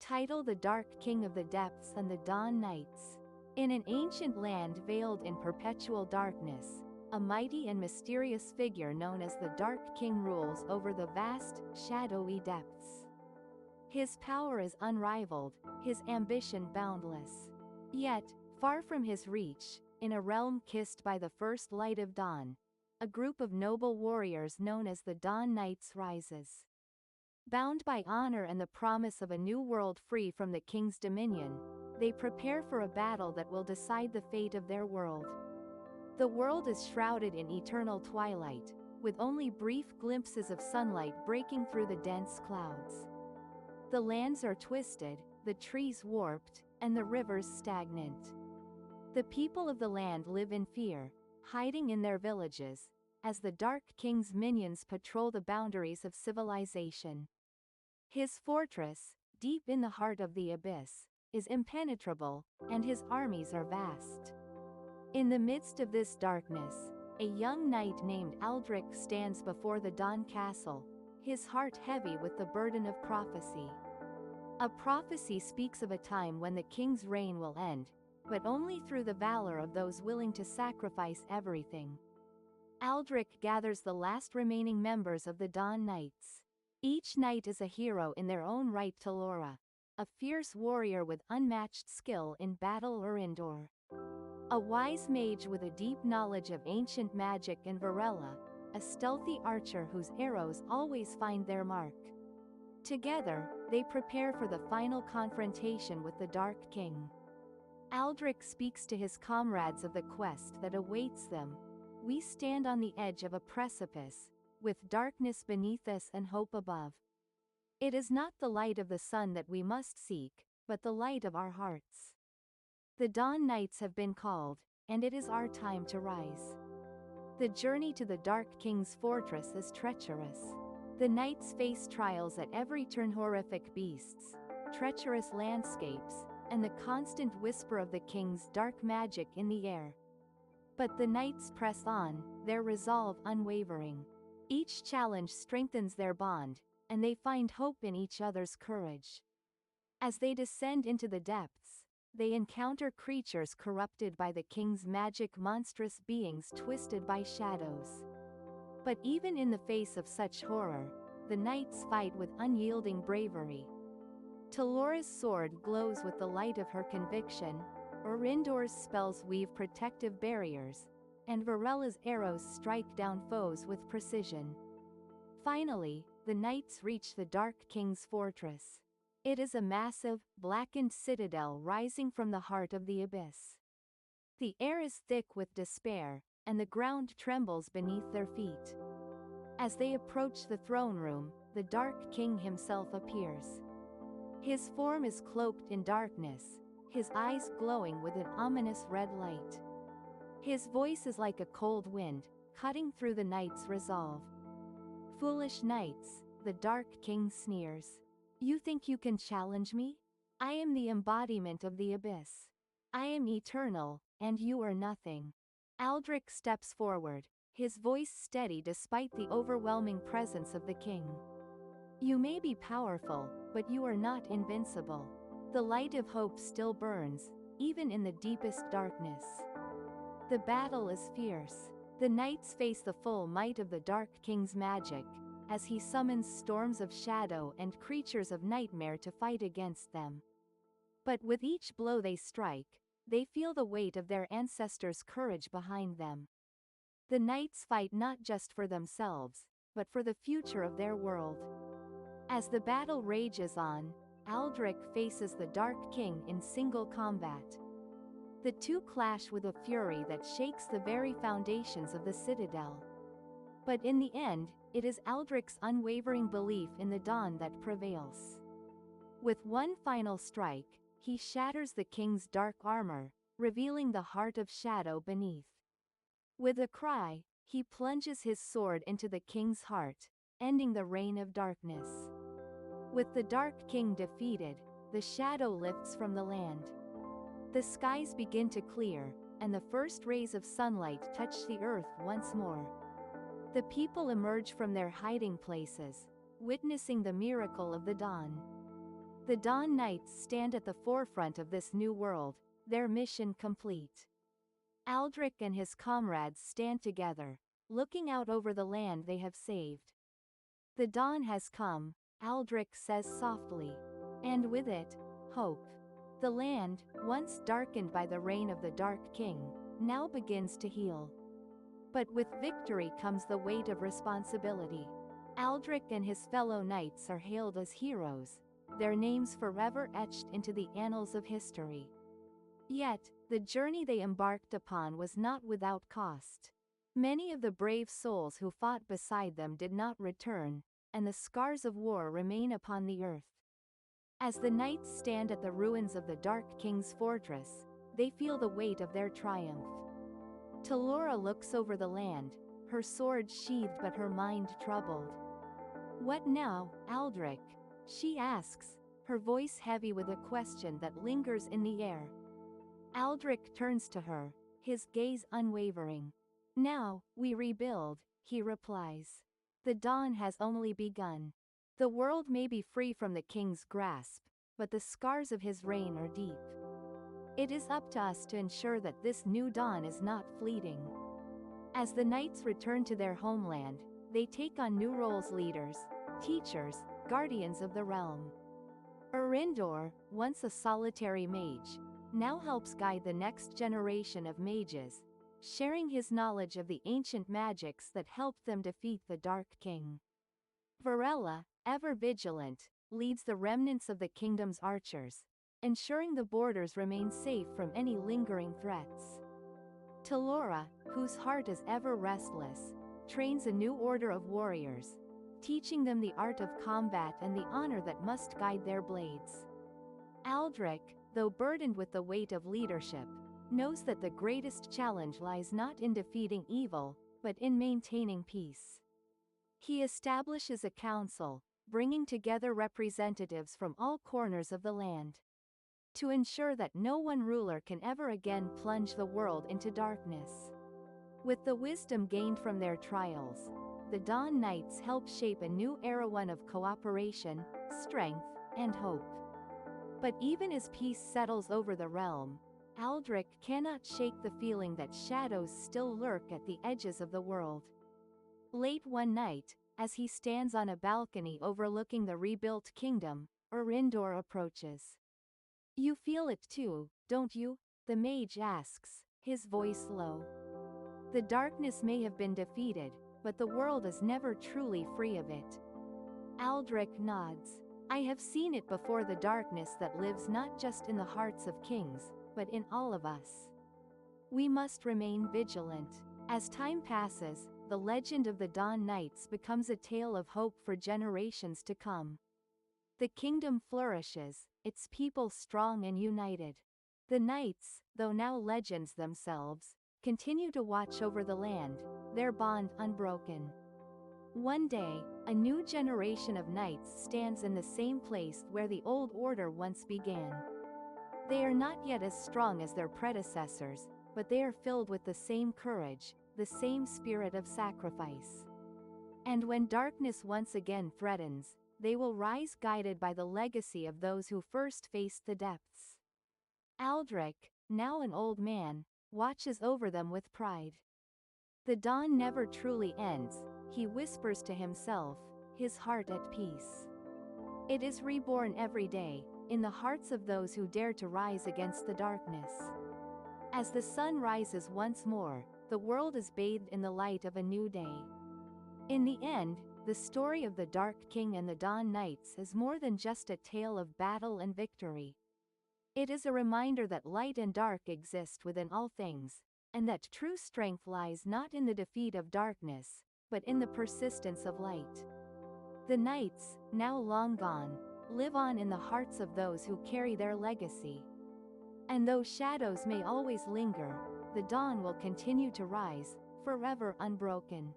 Title: The Dark King of the Depths and the Dawn Nights. In an ancient land veiled in perpetual darkness, a mighty and mysterious figure known as the Dark King rules over the vast, shadowy depths. His power is unrivaled, his ambition boundless. Yet, far from his reach, in a realm kissed by the first light of dawn, a group of noble warriors known as the Dawn Knights rises. Bound by honor and the promise of a new world free from the king's dominion, they prepare for a battle that will decide the fate of their world. The world is shrouded in eternal twilight, with only brief glimpses of sunlight breaking through the dense clouds. The lands are twisted, the trees warped, and the rivers stagnant. The people of the land live in fear, hiding in their villages, as the Dark King's minions patrol the boundaries of civilization. His fortress, deep in the heart of the abyss, is impenetrable, and his armies are vast. In the midst of this darkness, a young knight named Aldrich stands before the Dawn Castle, his heart heavy with the burden of prophecy. A prophecy speaks of a time when the king's reign will end, but only through the valor of those willing to sacrifice everything. Aldrich gathers the last remaining members of the Dawn Knights. Each knight is a hero in their own right. Talora, a fierce warrior with unmatched skill in battle or indoor. A wise mage with a deep knowledge of ancient magic, and Varela, a stealthy archer whose arrows always find their mark. Together, they prepare for the final confrontation with the Dark King. Aldrich speaks to his comrades of the quest that awaits them. We stand on the edge of a precipice, with darkness beneath us and hope above. It is not the light of the sun that we must seek, but the light of our hearts. The Dawn Knights have been called, and it is our time to rise. The journey to the Dark King's fortress is treacherous. The knights face trials at every turn: horrific beasts, treacherous landscapes, and the constant whisper of the king's dark magic in the air. But the knights press on, their resolve unwavering. Each challenge strengthens their bond, and they find hope in each other's courage. As they descend into the depths, they encounter creatures corrupted by the king's magic, monstrous beings twisted by shadows. But even in the face of such horror, the knights fight with unyielding bravery. Talora's sword glows with the light of her conviction, Orindor's spells weave protective barriers, and Varela's arrows strike down foes with precision. Finally, the knights reach the Dark King's fortress. It is a massive, blackened citadel rising from the heart of the abyss. The air is thick with despair, and the ground trembles beneath their feet. As they approach the throne room, the Dark King himself appears. His form is cloaked in darkness, his eyes glowing with an ominous red light. His voice is like a cold wind, cutting through the knights' resolve. "Foolish knights," the Dark King sneers. "You think you can challenge me? I am the embodiment of the abyss. I am eternal, and you are nothing." Aldrich steps forward, his voice steady despite the overwhelming presence of the king. "You may be powerful, but you are not invincible. The light of hope still burns, even in the deepest darkness." The battle is fierce. The knights face the full might of the Dark King's magic, as he summons storms of shadow and creatures of nightmare to fight against them. But with each blow they strike, they feel the weight of their ancestors' courage behind them. The knights fight not just for themselves, but for the future of their world. As the battle rages on, Aldrich faces the Dark King in single combat. The two clash with a fury that shakes the very foundations of the citadel. But in the end, it is Aldrich's unwavering belief in the dawn that prevails. With one final strike, he shatters the king's dark armor, revealing the heart of shadow beneath. With a cry, he plunges his sword into the king's heart, ending the reign of darkness. With the Dark King defeated, the shadow lifts from the land. The skies begin to clear, and the first rays of sunlight touch the earth once more. The people emerge from their hiding places, witnessing the miracle of the dawn. The Dawn Knights stand at the forefront of this new world, their mission complete. Aldrich and his comrades stand together, looking out over the land they have saved. The dawn has come, Aldrich says softly. And with it, hope. The land, once darkened by the reign of the Dark King, now begins to heal. But with victory comes the weight of responsibility. Aldrich and his fellow knights are hailed as heroes, their names forever etched into the annals of history. Yet, the journey they embarked upon was not without cost. Many of the brave souls who fought beside them did not return, and the scars of war remain upon the earth. As the knights stand at the ruins of the Dark King's fortress, they feel the weight of their triumph. Talora looks over the land, her sword sheathed but her mind troubled. "What now, Aldrich?" she asks, her voice heavy with a question that lingers in the air. Aldrich turns to her, his gaze unwavering. "Now, we rebuild," he replies. "The dawn has only begun. The world may be free from the king's grasp, but the scars of his reign are deep. It is up to us to ensure that this new dawn is not fleeting." As the knights return to their homeland, they take on new roles: leaders, teachers, guardians of the realm. Erindor, once a solitary mage, now helps guide the next generation of mages, sharing his knowledge of the ancient magics that helped them defeat the Dark King. Varela, ever vigilant, leads the remnants of the kingdom's archers, ensuring the borders remain safe from any lingering threats. Talora, whose heart is ever restless, trains a new order of warriors, teaching them the art of combat and the honor that must guide their blades. Aldrich, though burdened with the weight of leadership, knows that the greatest challenge lies not in defeating evil, but in maintaining peace. He establishes a council, bringing together representatives from all corners of the land, to ensure that no one ruler can ever again plunge the world into darkness. With the wisdom gained from their trials, the Dawn Knights help shape a new era, one of cooperation, strength, and hope. But even as peace settles over the realm, Aldrich cannot shake the feeling that shadows still lurk at the edges of the world. Late one night, as he stands on a balcony overlooking the rebuilt kingdom, Erindor approaches. "You feel it too, don't you?" the mage asks, his voice low. "The darkness may have been defeated, but the world is never truly free of it." Aldrich nods. "I have seen it before, the darkness that lives not just in the hearts of kings, but in all of us. We must remain vigilant." As time passes, the legend of the Dawn Knights becomes a tale of hope for generations to come. The kingdom flourishes, its people strong and united. The knights, though now legends themselves, continue to watch over the land, their bond unbroken. One day, a new generation of knights stands in the same place where the old order once began. They are not yet as strong as their predecessors, but they are filled with the same courage, the same spirit of sacrifice. And when darkness once again threatens, they will rise guided by the legacy of those who first faced the depths. Aldrich, now an old man, watches over them with pride. "The dawn never truly ends," he whispers to himself, his heart at peace. "It is reborn every day, in the hearts of those who dare to rise against the darkness." As the sun rises once more, the world is bathed in the light of a new day. In the end, the story of the Dark King and the Dawn Knights is more than just a tale of battle and victory. It is a reminder that light and dark exist within all things, and that true strength lies not in the defeat of darkness, but in the persistence of light. The knights, now long gone, live on in the hearts of those who carry their legacy. And though shadows may always linger, the dawn will continue to rise, forever unbroken.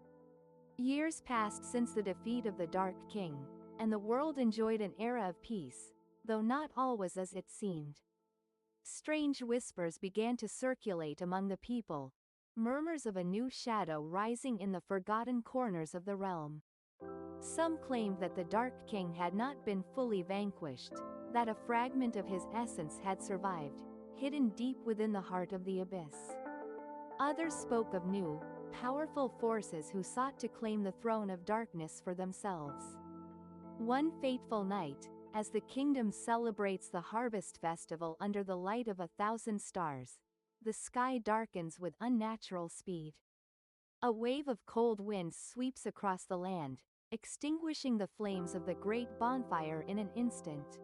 Years passed since the defeat of the Dark King, and the world enjoyed an era of peace, though not all was as it seemed. Strange whispers began to circulate among the people, murmurs of a new shadow rising in the forgotten corners of the realm. Some claimed that the Dark King had not been fully vanquished, that a fragment of his essence had survived, hidden deep within the heart of the abyss. Others spoke of new, powerful forces who sought to claim the throne of darkness for themselves. One fateful night, as the kingdom celebrates the harvest festival under the light of 1,000 stars, the sky darkens with unnatural speed. A wave of cold wind sweeps across the land, extinguishing the flames of the great bonfire in an instant.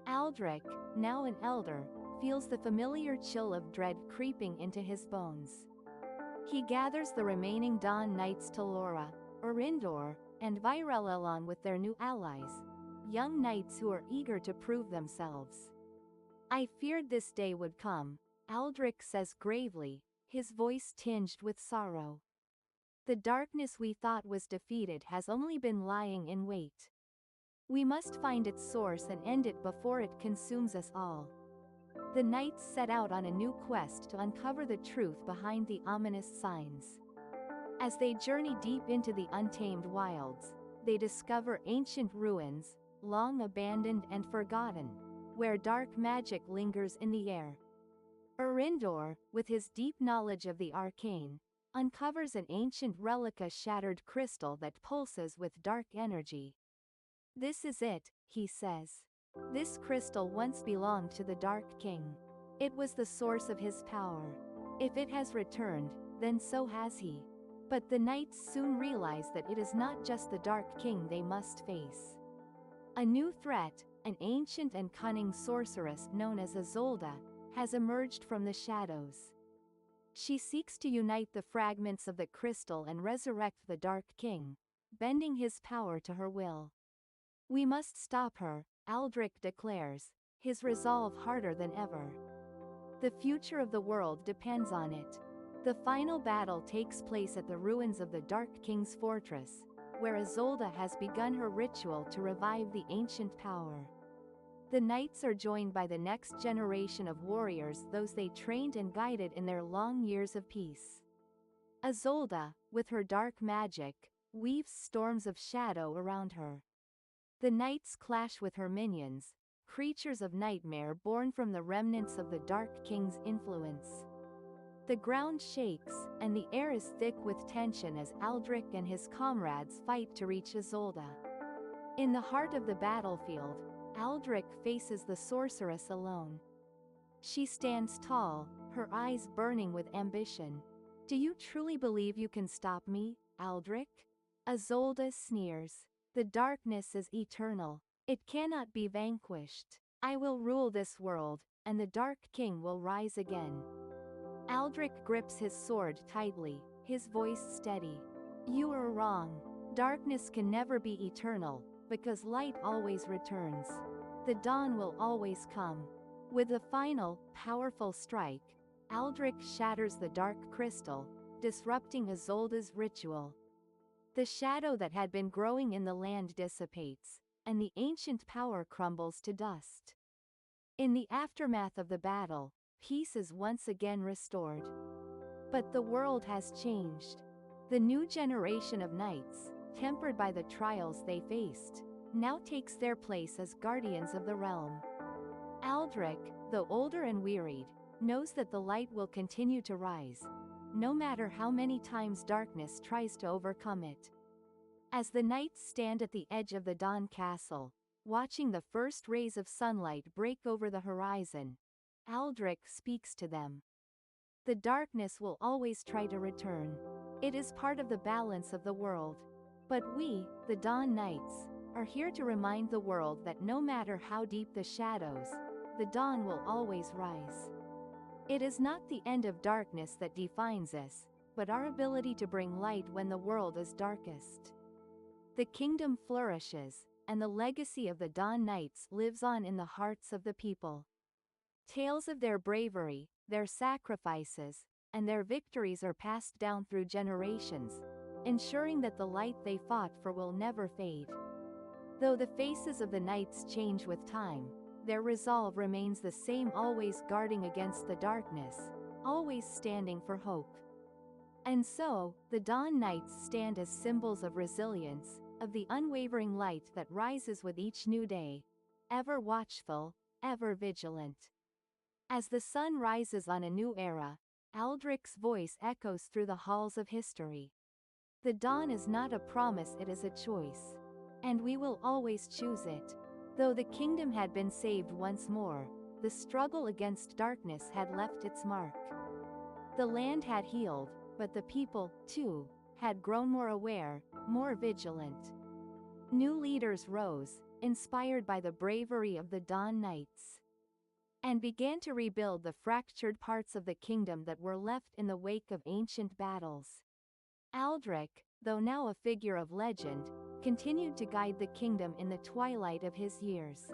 Aldrich, now an elder, feels the familiar chill of dread creeping into his bones. He gathers the remaining Dawn Knights Talora, Orindor, and Virelelon with their new allies, young knights who are eager to prove themselves. "I feared this day would come," Aldrich says gravely, his voice tinged with sorrow. "The darkness we thought was defeated has only been lying in wait. We must find its source and end it before it consumes us all." The knights set out on a new quest to uncover the truth behind the ominous signs. As they journey deep into the untamed wilds, they discover ancient ruins, long abandoned and forgotten, where dark magic lingers in the air. Orindor, with his deep knowledge of the arcane, uncovers an ancient relic, a shattered crystal that pulses with dark energy. "This is it," he says. "This crystal once belonged to the Dark King. It was the source of his power. If it has returned, then so has he." But the knights soon realize that it is not just the Dark King they must face. A new threat, an ancient and cunning sorceress known as Izolda, has emerged from the shadows. She seeks to unite the fragments of the crystal and resurrect the Dark King, bending his power to her will. "We must stop her," Aldrich declares, his resolve harder than ever. The future of the world depends on it. The final battle takes place at the ruins of the Dark King's fortress, where Izolda has begun her ritual to revive the ancient power. The knights are joined by the next generation of warriors, those they trained and guided in their long years of peace. Izolda, with her dark magic, weaves storms of shadow around her. The knights clash with her minions, creatures of nightmare born from the remnants of the Dark King's influence. The ground shakes, and the air is thick with tension as Aldrich and his comrades fight to reach Izolda. In the heart of the battlefield, Aldrich faces the sorceress alone. She stands tall, her eyes burning with ambition. "Do you truly believe you can stop me, Aldrich?" Izolda sneers. "The darkness is eternal. It cannot be vanquished. I will rule this world, and the Dark King will rise again." Aldrich grips his sword tightly, his voice steady. "You are wrong. Darkness can never be eternal, because light always returns. The dawn will always come." With a final, powerful strike, Aldrich shatters the dark crystal, disrupting Izolda's ritual. The shadow that had been growing in the land dissipates, and the ancient power crumbles to dust. In the aftermath of the battle, peace is once again restored. But the world has changed. The new generation of knights, tempered by the trials they faced, now takes their place as guardians of the realm. Aldrich, though older and wearied, knows that the light will continue to rise, no matter how many times darkness tries to overcome it. As the knights stand at the edge of the Dawn Castle, watching the first rays of sunlight break over the horizon, Aldrich speaks to them. "The darkness will always try to return. It is part of the balance of the world. But we, the Dawn Knights, are here to remind the world that no matter how deep the shadows, the dawn will always rise. It is not the end of darkness that defines us, but our ability to bring light when the world is darkest." The kingdom flourishes, and the legacy of the Dawn Knights lives on in the hearts of the people. Tales of their bravery, their sacrifices, and their victories are passed down through generations, ensuring that the light they fought for will never fade. Though the faces of the knights change with time, their resolve remains the same, always guarding against the darkness, always standing for hope. And so, the Dawn Knights stand as symbols of resilience, of the unwavering light that rises with each new day. ever watchful, ever vigilant. As the sun rises on a new era, Aldrich's voice echoes through the halls of history. The dawn is not a promise, it is a choice. And we will always choose it. Though the kingdom had been saved once more, the struggle against darkness had left its mark. The land had healed, but the people, too, had grown more aware, more vigilant. New leaders rose, inspired by the bravery of the Dawn Knights, and began to rebuild the fractured parts of the kingdom that were left in the wake of ancient battles. Aldrich, though now a figure of legend, continued to guide the kingdom in the twilight of his years.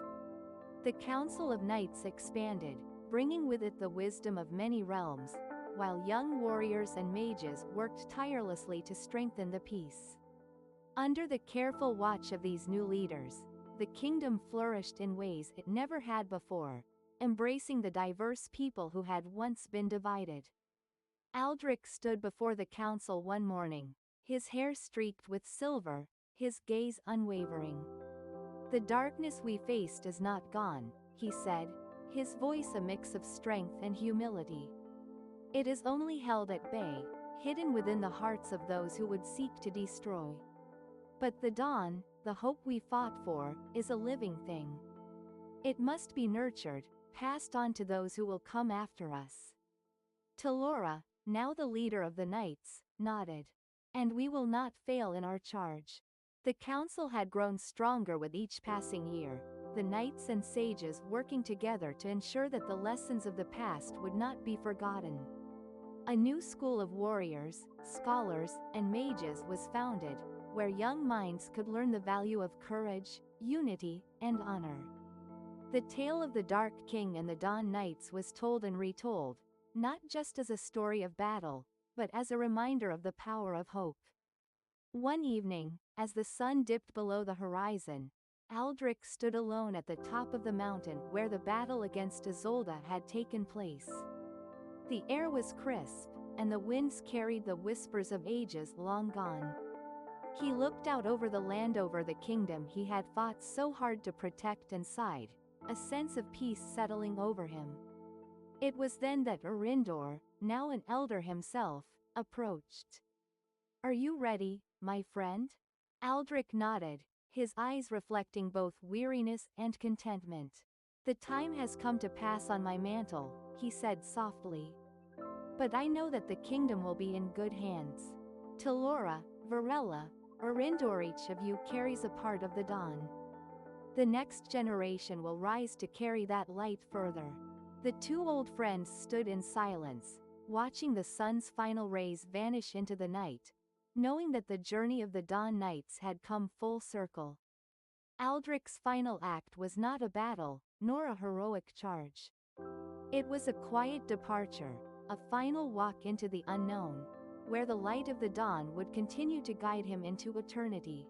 The Council of Knights expanded, bringing with it the wisdom of many realms, while young warriors and mages worked tirelessly to strengthen the peace. Under the careful watch of these new leaders, the kingdom flourished in ways it never had before, embracing the diverse people who had once been divided. Aldrich stood before the council one morning, his hair streaked with silver, his gaze unwavering. "The darkness we faced is not gone," he said, his voice a mix of strength and humility. "It is only held at bay, hidden within the hearts of those who would seek to destroy. But the dawn, the hope we fought for, is a living thing. It must be nurtured, passed on to those who will come after us." Talora, now the leader of the knights, nodded. "And we will not fail in our charge." The council had grown stronger with each passing year, the knights and sages working together to ensure that the lessons of the past would not be forgotten. A new school of warriors, scholars, and mages was founded, where young minds could learn the value of courage, unity, and honor. The tale of the Dark King and the Dawn Knights was told and retold, not just as a story of battle, but as a reminder of the power of hope. One evening, as the sun dipped below the horizon, Aldrich stood alone at the top of the mountain where the battle against Isolde had taken place. The air was crisp, and the winds carried the whispers of ages long gone. He looked out over the land, over the kingdom he had fought so hard to protect, and sighed, a sense of peace settling over him. It was then that Arindor, now an elder himself, approached. "Are you ready, my friend?" Aldrich nodded, his eyes reflecting both weariness and contentment. "The time has come to pass on my mantle," he said softly. "But I know that the kingdom will be in good hands. Talora, Varela, Arindor, each of you carries a part of the dawn. The next generation will rise to carry that light further." The two old friends stood in silence, watching the sun's final rays vanish into the night, knowing that the journey of the Dawn Knights had come full circle. Aldrich's final act was not a battle, nor a heroic charge. It was a quiet departure, a final walk into the unknown, where the light of the dawn would continue to guide him into eternity.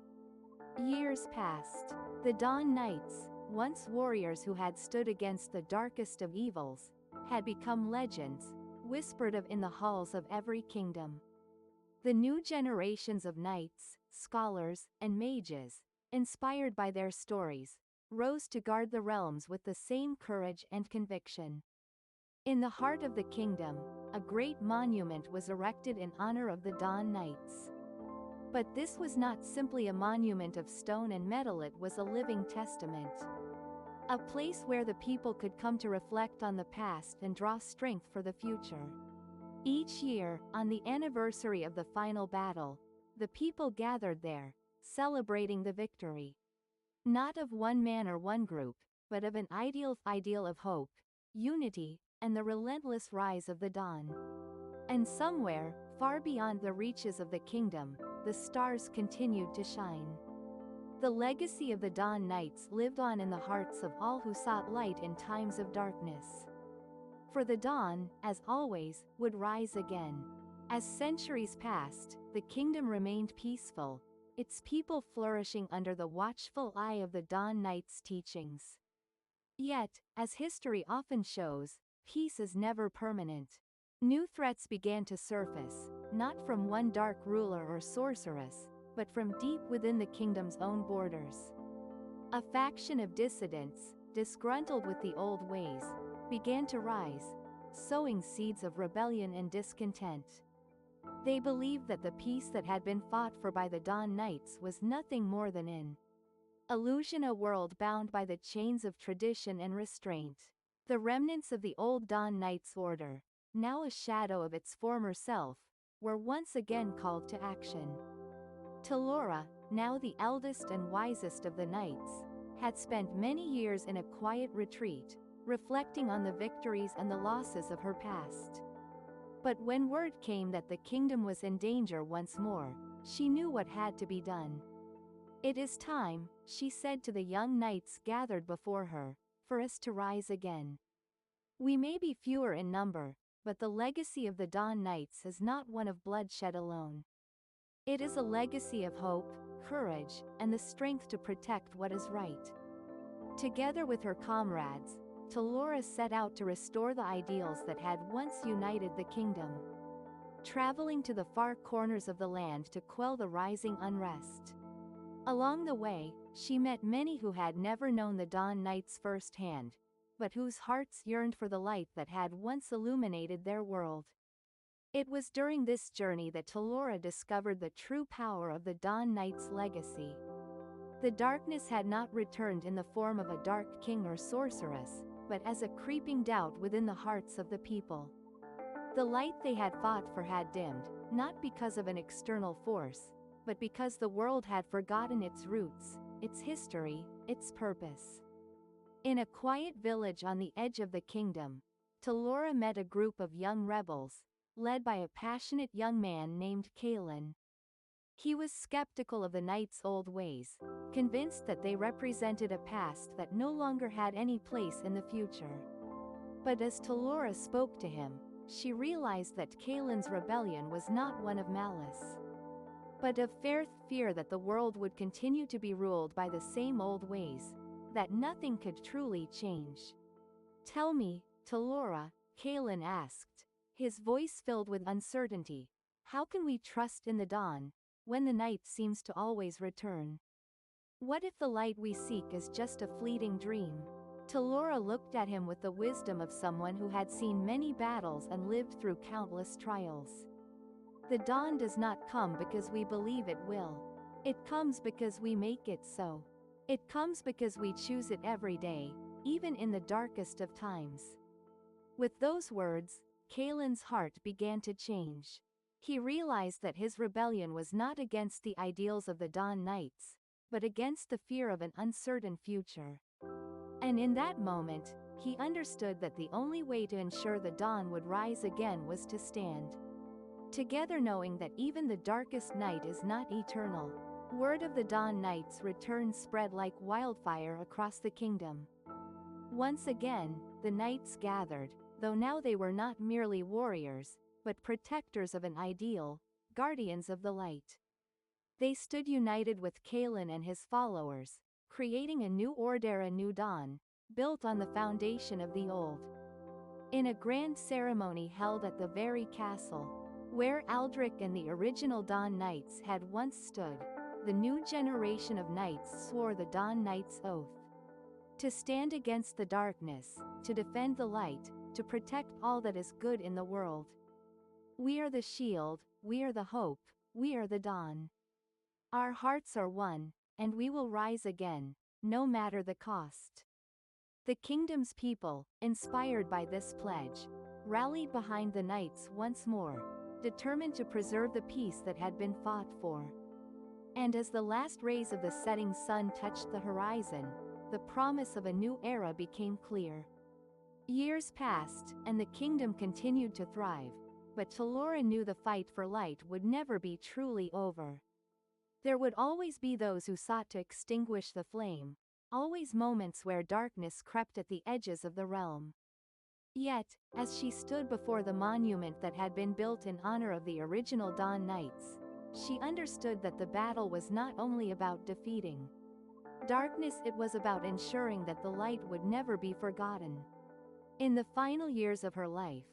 Years passed. The Dawn Knights, once warriors who had stood against the darkest of evils, had become legends, whispered of in the halls of every kingdom. The new generations of knights, scholars, and mages, inspired by their stories, rose to guard the realms with the same courage and conviction. In the heart of the kingdom, a great monument was erected in honor of the Dawn Knights. But this was not simply a monument of stone and metal, it was a living testament. A place where the people could come to reflect on the past and draw strength for the future. Each year, on the anniversary of the final battle, the people gathered there, celebrating the victory. Not of one man or one group, but of an ideal of hope, unity, and the relentless rise of the dawn. And somewhere, far beyond the reaches of the kingdom, the stars continued to shine. The legacy of the Dawn Knights lived on in the hearts of all who sought light in times of darkness. For the dawn, as always, would rise again. As centuries passed, the kingdom remained peaceful, its people flourishing under the watchful eye of the Dawn Knights' teachings. Yet, as history often shows, peace is never permanent. New threats began to surface, not from one dark ruler or sorceress, but from deep within the kingdom's own borders. A faction of dissidents, disgruntled with the old ways, began to rise, sowing seeds of rebellion and discontent. They believed that the peace that had been fought for by the Dawn Knights was nothing more than an illusion, a world bound by the chains of tradition and restraint. The remnants of the old Dawn Knights order, now a shadow of its former self, were once again called to action. Talora, now the eldest and wisest of the knights, had spent many years in a quiet retreat, reflecting on the victories and the losses of her past. But when word came that the kingdom was in danger once more, she knew what had to be done. "It is time," she said to the young knights gathered before her, "for us to rise again. We may be fewer in number, but the legacy of the Dawn Knights is not one of bloodshed alone. It is a legacy of hope, courage, and the strength to protect what is right." Together with her comrades, Talora set out to restore the ideals that had once united the kingdom. Traveling to the far corners of the land to quell the rising unrest. Along the way, she met many who had never known the Dawn Knights firsthand, but whose hearts yearned for the light that had once illuminated their world. It was during this journey that Talora discovered the true power of the Dawn Knights' legacy. The darkness had not returned in the form of a dark king or sorceress, but as a creeping doubt within the hearts of the people. The light they had fought for had dimmed, not because of an external force, but because the world had forgotten its roots, its history, its purpose. In a quiet village on the edge of the kingdom, Talora met a group of young rebels, led by a passionate young man named Kalen. He was skeptical of the knights' old ways, convinced that they represented a past that no longer had any place in the future. But as Talora spoke to him, she realized that Kalen's rebellion was not one of malice, but of fear that the world would continue to be ruled by the same old ways, that nothing could truly change. "Tell me, Talora," Kalen asked, his voice filled with uncertainty, "how can we trust in the dawn, when the night seems to always return? What if the light we seek is just a fleeting dream?" Talora looked at him with the wisdom of someone who had seen many battles and lived through countless trials. "The dawn does not come because we believe it will. It comes because we make it so. It comes because we choose it every day, even in the darkest of times." With those words, Kalen's heart began to change. He realized that his rebellion was not against the ideals of the Dawn Knights, but against the fear of an uncertain future. And in that moment, he understood that the only way to ensure the dawn would rise again was to stand together, knowing that even the darkest night is not eternal. Word of the Dawn Knights' return spread like wildfire across the kingdom. Once again, the knights gathered, though now they were not merely warriors, but protectors of an ideal, guardians of the light. They stood united with Kalen and his followers, creating a new order, a new dawn, built on the foundation of the old. In a grand ceremony held at the very castle, where Aldrich and the original Dawn Knights had once stood, the new generation of knights swore the Dawn Knights' oath. To stand against the darkness, to defend the light, to protect all that is good in the world. "We are the shield, we are the hope, we are the dawn. Our hearts are one, and we will rise again, no matter the cost." The kingdom's people, inspired by this pledge, rallied behind the knights once more, determined to preserve the peace that had been fought for. And as the last rays of the setting sun touched the horizon, the promise of a new era became clear. Years passed, and the kingdom continued to thrive, but Talora knew the fight for light would never be truly over. There would always be those who sought to extinguish the flame, always moments where darkness crept at the edges of the realm. Yet, as she stood before the monument that had been built in honor of the original Dawn Knights, she understood that the battle was not only about defeating darkness, it was about ensuring that the light would never be forgotten. In the final years of her life,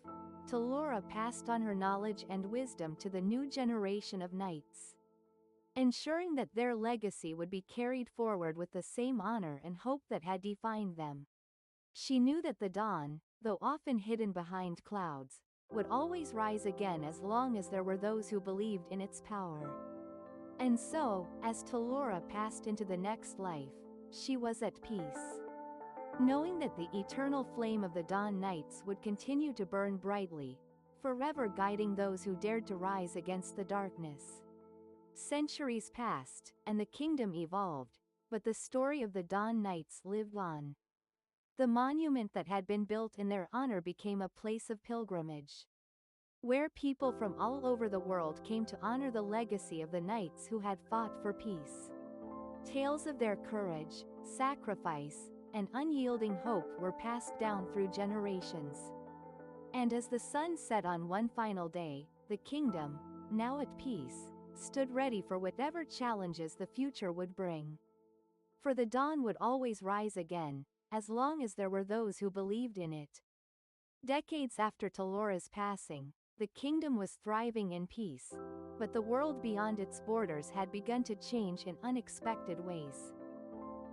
Talora passed on her knowledge and wisdom to the new generation of knights. ensuring that their legacy would be carried forward with the same honor and hope that had defined them. She knew that the dawn, though often hidden behind clouds, would always rise again as long as there were those who believed in its power. And so, as Talora passed into the next life, she was at peace, knowing that the eternal flame of the dawn nights would continue to burn brightly, forever guiding those who dared to rise against the darkness. Centuries passed, and the kingdom evolved, but the story of the dawn nights lived on. The monument that had been built in their honor became a place of pilgrimage, where people from all over the world came to honor the legacy of the knights who had fought for peace. Tales of their courage, sacrifice, and unyielding hope were passed down through generations. And as the sun set on one final day, the kingdom, now at peace, stood ready for whatever challenges the future would bring. For the dawn would always rise again, as long as there were those who believed in it. Decades after Talora's passing, the kingdom was thriving in peace, but the world beyond its borders had begun to change in unexpected ways.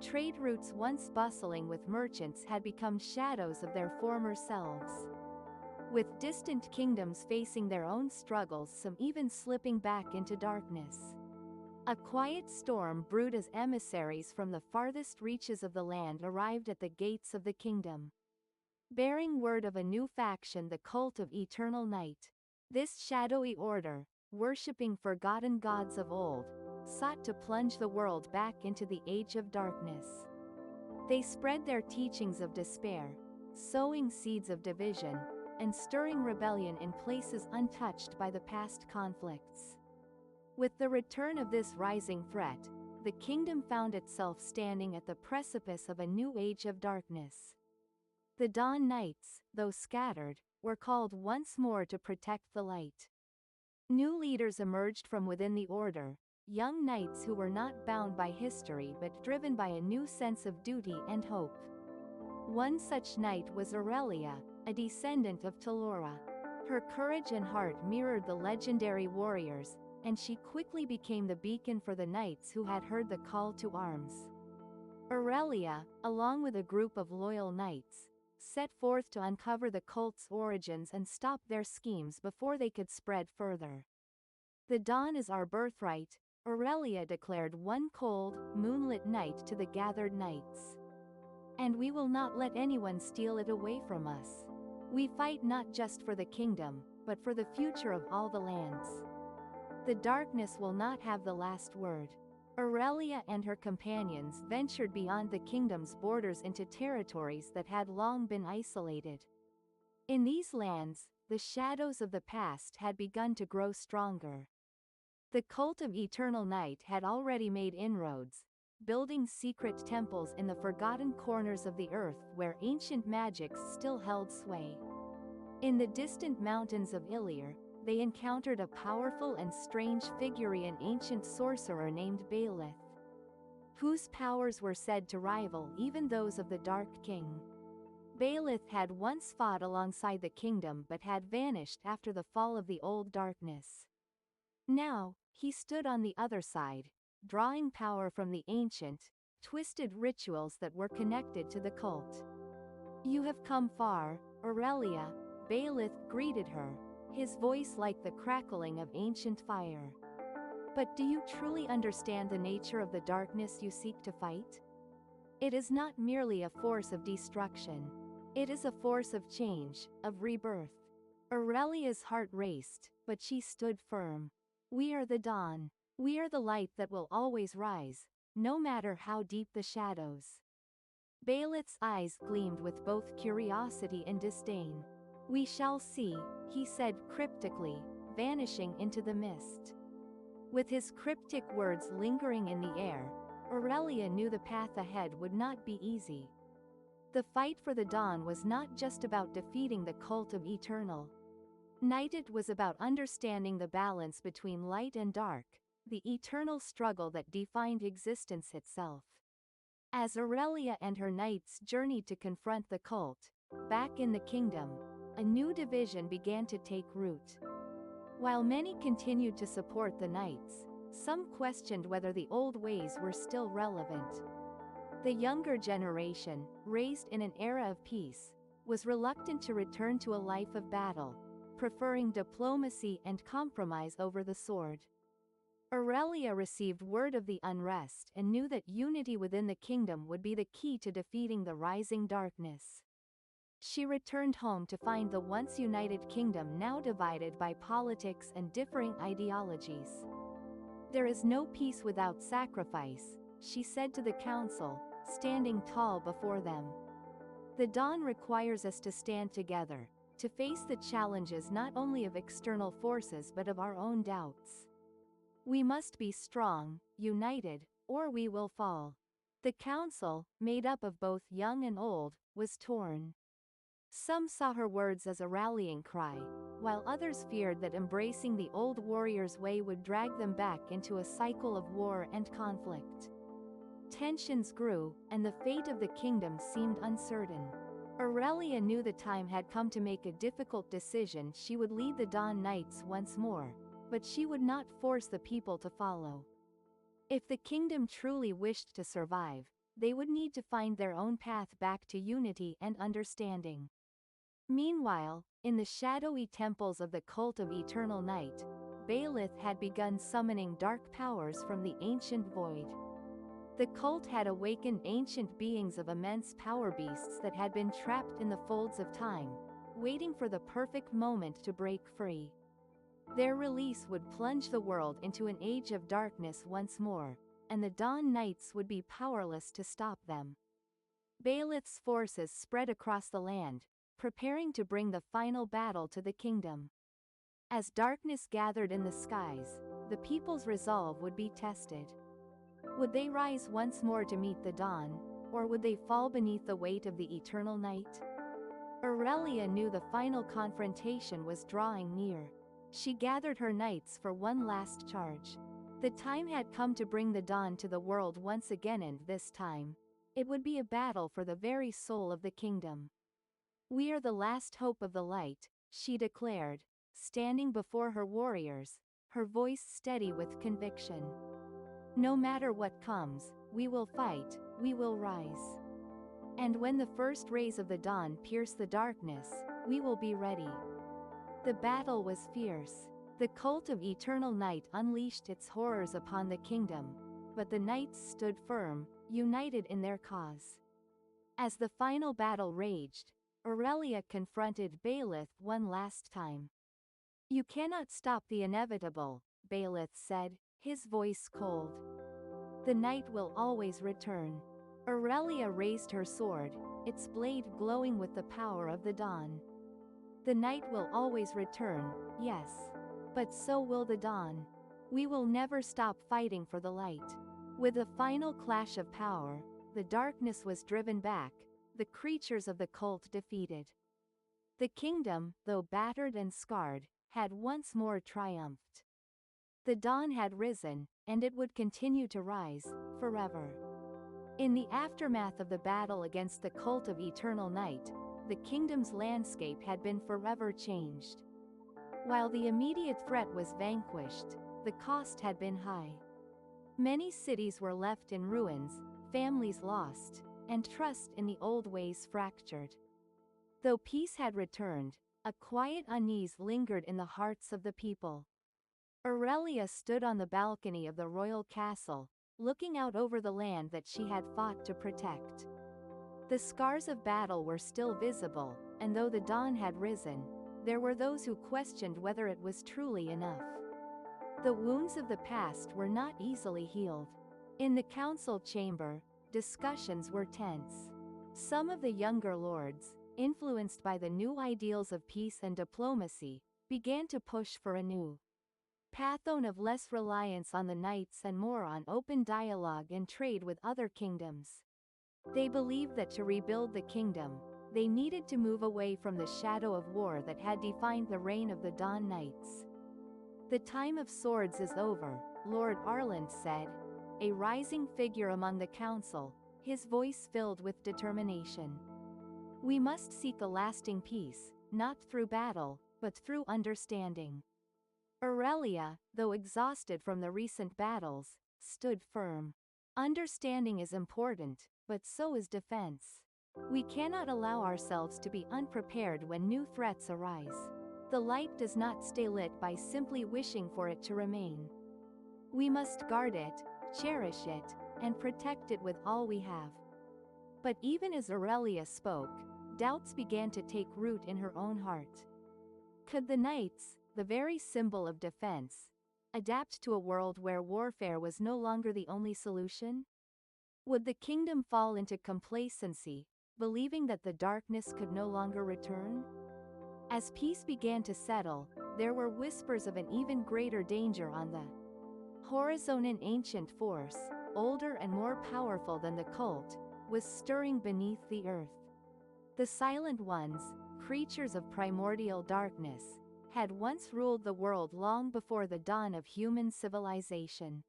Trade routes once bustling with merchants had become shadows of their former selves, with distant kingdoms facing their own struggles, some even slipping back into darkness. A quiet storm brewed as emissaries from the farthest reaches of the land arrived at the gates of the kingdom, bearing word of a new faction, the cult of Eternal Night. This shadowy order, worshipping forgotten gods of old, sought to plunge the world back into the age of darkness. They spread their teachings of despair, sowing seeds of division, and stirring rebellion in places untouched by the past conflicts. With the return of this rising threat, the kingdom found itself standing at the precipice of a new age of darkness. The Dawn Knights, though scattered, were called once more to protect the light. New leaders emerged from within the order, young knights who were not bound by history but driven by a new sense of duty and hope. One such knight was Aurelia, a descendant of Talora. Her courage and heart mirrored the legendary warriors, and she quickly became the beacon for the knights who had heard the call to arms. Aurelia, along with a group of loyal knights, set forth to uncover the cult's origins and stop their schemes before they could spread further. "The dawn is our birthright," Aurelia declared one cold, moonlit night to the gathered knights. "And we will not let anyone steal it away from us. We fight not just for the kingdom, but for the future of all the lands. The darkness will not have the last word." Aurelia and her companions ventured beyond the kingdom's borders into territories that had long been isolated. In these lands, the shadows of the past had begun to grow stronger. The cult of Eternal Night had already made inroads, building secret temples in the forgotten corners of the earth where ancient magics still held sway. In the distant mountains of Ilir, they encountered a powerful and strange figure, an ancient sorcerer named Baelith, whose powers were said to rival even those of the Dark King. Baelith had once fought alongside the kingdom but had vanished after the fall of the Old Darkness. Now, he stood on the other side, drawing power from the ancient, twisted rituals that were connected to the cult. "You have come far, Aurelia," Baelith greeted her, his voice like the crackling of ancient fire. "But do you truly understand the nature of the darkness you seek to fight? It is not merely a force of destruction. It is a force of change, of rebirth." Aurelia's heart raced, but she stood firm. "We are the dawn. We are the light that will always rise, no matter how deep the shadows." Baelith's eyes gleamed with both curiosity and disdain. "We shall see," he said cryptically, vanishing into the mist. With his cryptic words lingering in the air, Aurelia knew the path ahead would not be easy. The fight for the dawn was not just about defeating the cult of Eternal Night, it was about understanding the balance between light and dark, the eternal struggle that defined existence itself. As Aurelia and her knights journeyed to confront the cult, back in the kingdom, a new division began to take root. While many continued to support the knights, some questioned whether the old ways were still relevant. The younger generation, raised in an era of peace, was reluctant to return to a life of battle, preferring diplomacy and compromise over the sword. Aurelia received word of the unrest and knew that unity within the kingdom would be the key to defeating the rising darkness. She returned home to find the once united kingdom now divided by politics and differing ideologies. "There is no peace without sacrifice," she said to the council, standing tall before them. "The dawn requires us to stand together, to face the challenges not only of external forces but of our own doubts. We must be strong, united, or we will fall." The council, made up of both young and old, was torn. Some saw her words as a rallying cry, while others feared that embracing the old warrior's way would drag them back into a cycle of war and conflict. Tensions grew, and the fate of the kingdom seemed uncertain. Aurelia knew the time had come to make a difficult decision. She would lead the Dawn Knights once more, but she would not force the people to follow. If the kingdom truly wished to survive, they would need to find their own path back to unity and understanding. Meanwhile, in the shadowy temples of the cult of Eternal Night, Baelith had begun summoning dark powers from the ancient void. The cult had awakened ancient beings of immense power, beasts that had been trapped in the folds of time, waiting for the perfect moment to break free. Their release would plunge the world into an age of darkness once more, and the Dawn Knights would be powerless to stop them. Baelith's forces spread across the land, preparing to bring the final battle to the kingdom. As darkness gathered in the skies, the people's resolve would be tested. Would they rise once more to meet the dawn, or would they fall beneath the weight of the eternal night? Aurelia knew the final confrontation was drawing near. She gathered her knights for one last charge. The time had come to bring the dawn to the world once again, and this time, it would be a battle for the very soul of the kingdom. "We are the last hope of the light," she declared, standing before her warriors, her voice steady with conviction. "No matter what comes, we will fight, we will rise. And when the first rays of the dawn pierce the darkness, we will be ready." The battle was fierce. The cult of Eternal Night unleashed its horrors upon the kingdom, but the knights stood firm, united in their cause. As the final battle raged, Aurelia confronted Baelith one last time. "You cannot stop the inevitable," Baelith said, his voice cold. "The night will always return." Aurelia raised her sword, its blade glowing with the power of the dawn. "The night will always return, yes. But so will the dawn. We will never stop fighting for the light." With a final clash of power, the darkness was driven back, the creatures of the cult defeated. The kingdom, though battered and scarred, had once more triumphed. The dawn had risen, and it would continue to rise, forever. In the aftermath of the battle against the cult of Eternal Night, the kingdom's landscape had been forever changed. While the immediate threat was vanquished, the cost had been high. Many cities were left in ruins, families lost, and trust in the old ways fractured. Though peace had returned, a quiet unease lingered in the hearts of the people. Aurelia stood on the balcony of the royal castle, looking out over the land that she had fought to protect. The scars of battle were still visible, and though the dawn had risen, there were those who questioned whether it was truly enough. The wounds of the past were not easily healed. In the council chamber, discussions were tense. Some of the younger lords, influenced by the new ideals of peace and diplomacy, began to push for a new pathone of less reliance on the knights and more on open dialogue and trade with other kingdoms. They believed that to rebuild the kingdom, they needed to move away from the shadow of war that had defined the reign of the Dawn Knights. "The time of swords is over," Lord Arland said, a rising figure among the council, his voice filled with determination. "We must seek a lasting peace, not through battle, but through understanding." Aurelia, though exhausted from the recent battles, stood firm. Understanding is important, but so is defense. We cannot allow ourselves to be unprepared when new threats arise. The light does not stay lit by simply wishing for it to remain. We must guard it, cherish it, and protect it with all we have. But even as Aurelia spoke, doubts began to take root in her own heart. Could the knights, the very symbol of defense, adapt to a world where warfare was no longer the only solution? Would the kingdom fall into complacency, believing that the darkness could no longer return? As peace began to settle, there were whispers of an even greater danger on the horizon. An ancient force, older and more powerful than the cult, was stirring beneath the earth. The Silent Ones, creatures of primordial darkness, had once ruled the world long before the dawn of human civilization.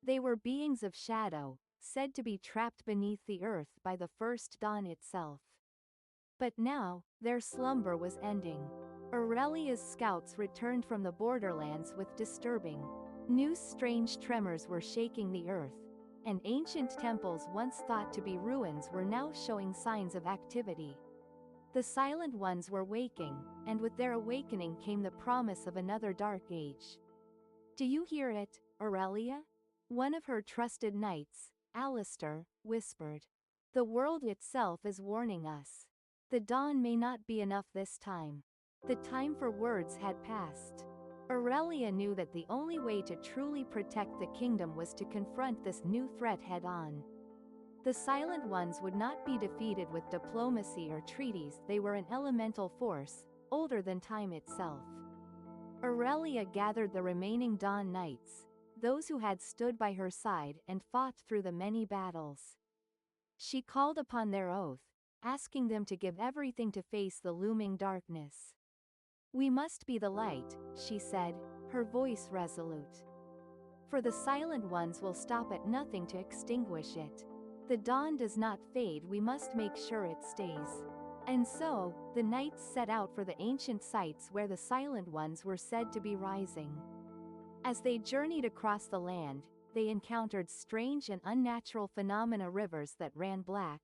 They were beings of shadow, said to be trapped beneath the earth by the first dawn itself. But now, their slumber was ending. Aurelia's scouts returned from the borderlands with disturbing news. Strange tremors were shaking the earth, and ancient temples once thought to be ruins were now showing signs of activity. The Silent Ones were waking, and with their awakening came the promise of another dark age. "Do you hear it, Aurelia?" One of her trusted knights, Alistair, whispered. "The world itself is warning us. The dawn may not be enough this time." The time for words had passed. Aurelia knew that the only way to truly protect the kingdom was to confront this new threat head-on. The Silent Ones would not be defeated with diplomacy or treaties. They were an elemental force, older than time itself. Aurelia gathered the remaining Dawn Knights, those who had stood by her side and fought through the many battles. She called upon their oath, asking them to give everything to face the looming darkness. "We must be the light," she said, her voice resolute. "For the Silent Ones will stop at nothing to extinguish it. The dawn does not fade, we must make sure it stays." And so, the knights set out for the ancient sites where the Silent Ones were said to be rising. As they journeyed across the land, they encountered strange and unnatural phenomena: rivers that ran black,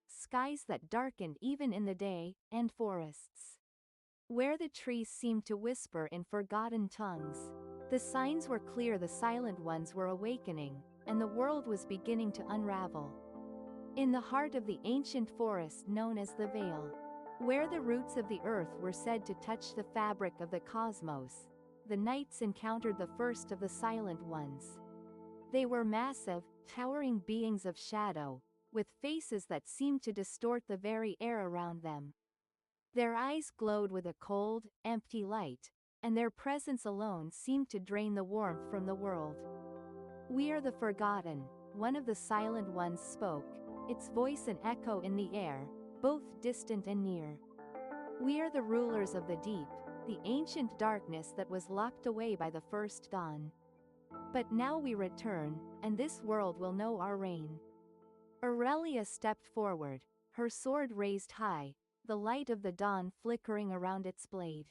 skies that darkened even in the day, and forests where the trees seemed to whisper in forgotten tongues. The signs were clear: the Silent Ones were awakening, and the world was beginning to unravel. In the heart of the ancient forest known as the Vale, where the roots of the earth were said to touch the fabric of the cosmos, the knights encountered the first of the Silent Ones. They were massive, towering beings of shadow, with faces that seemed to distort the very air around them. Their eyes glowed with a cold, empty light, and their presence alone seemed to drain the warmth from the world. "We are the Forgotten," one of the Silent Ones spoke, its voice an echo in the air, both distant and near. "We are the rulers of the deep, the ancient darkness that was locked away by the first dawn. But now we return, and this world will know our reign." Aurelia stepped forward, her sword raised high, the light of the dawn flickering around its blade.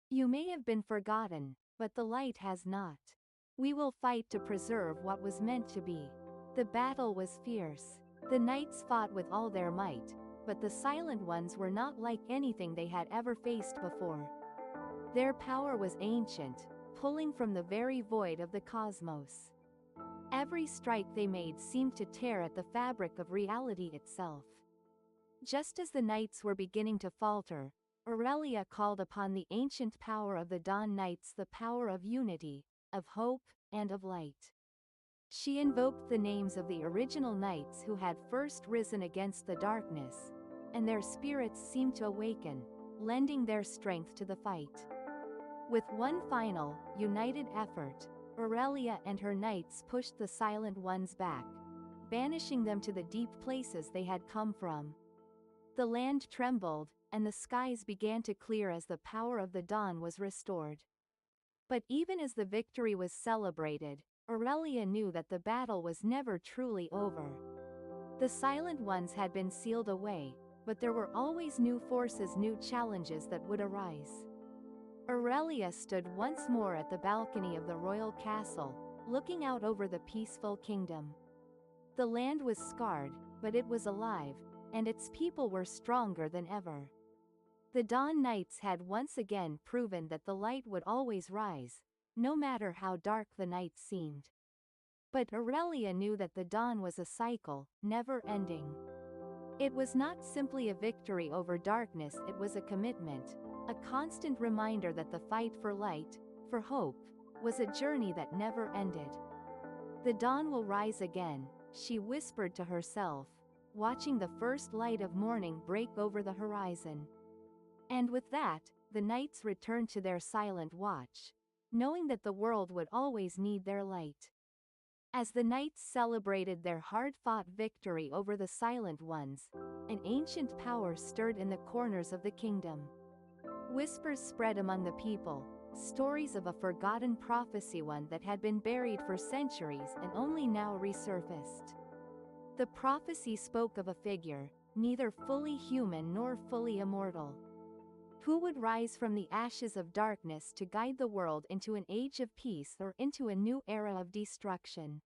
"You may have been forgotten, but the light has not. We will fight to preserve what was meant to be." The battle was fierce. The knights fought with all their might, but the Silent Ones were not like anything they had ever faced before. Their power was ancient, pulling from the very void of the cosmos. Every strike they made seemed to tear at the fabric of reality itself. Just as the knights were beginning to falter, Aurelia called upon the ancient power of the Dawn Knights, the power of unity, of hope, and of light. She invoked the names of the original knights who had first risen against the darkness, and their spirits seemed to awaken, lending their strength to the fight. With one final, united effort, Aurelia and her knights pushed the Silent Ones back, banishing them to the deep places they had come from. The land trembled, and the skies began to clear as the power of the dawn was restored. But even as the victory was celebrated, Aurelia knew that the battle was never truly over. The Silent Ones had been sealed away, but there were always new forces, new challenges that would arise. Aurelia stood once more at the balcony of the royal castle, looking out over the peaceful kingdom. The land was scarred, but it was alive, and its people were stronger than ever. The Dawn Knights had once again proven that the light would always rise, no matter how dark the night seemed. But Aurelia knew that the dawn was a cycle, never ending. It was not simply a victory over darkness, it was a commitment, a constant reminder that the fight for light, for hope, was a journey that never ended. The dawn will rise again, she whispered to herself, watching the first light of morning break over the horizon. And with that, the knights returned to their silent watch, knowing that the world would always need their light. As the knights celebrated their hard-fought victory over the Silent Ones, an ancient power stirred in the corners of the kingdom. Whispers spread among the people, stories of a forgotten prophecy, one that had been buried for centuries and only now resurfaced. The prophecy spoke of a figure, neither fully human nor fully immortal, who would rise from the ashes of darkness to guide the world into an age of peace or into a new era of destruction.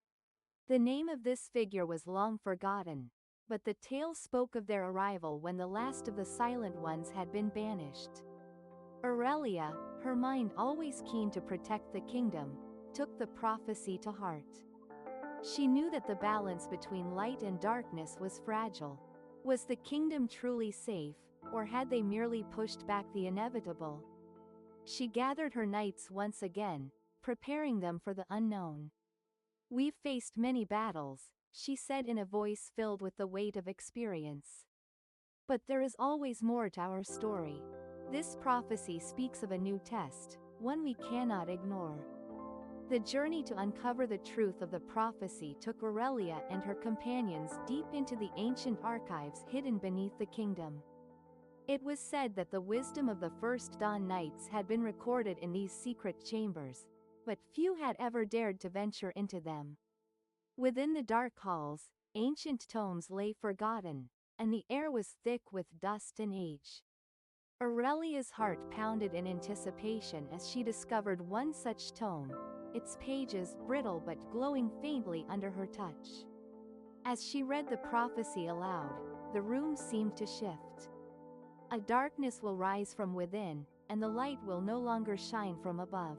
The name of this figure was long forgotten, but the tale spoke of their arrival when the last of the Silent Ones had been banished. Aurelia, her mind always keen to protect the kingdom, took the prophecy to heart. She knew that the balance between light and darkness was fragile. Was the kingdom truly safe, or had they merely pushed back the inevitable? She gathered her knights once again, preparing them for the unknown. "We've faced many battles," she said in a voice filled with the weight of experience. "But there is always more to our story. This prophecy speaks of a new test, one we cannot ignore." The journey to uncover the truth of the prophecy took Aurelia and her companions deep into the ancient archives hidden beneath the kingdom. It was said that the wisdom of the first Dawn Knights had been recorded in these secret chambers, but few had ever dared to venture into them. Within the dark halls, ancient tomes lay forgotten, and the air was thick with dust and age. Aurelia's heart pounded in anticipation as she discovered one such tome, its pages brittle but glowing faintly under her touch. As she read the prophecy aloud, the room seemed to shift. A darkness will rise from within, and the light will no longer shine from above.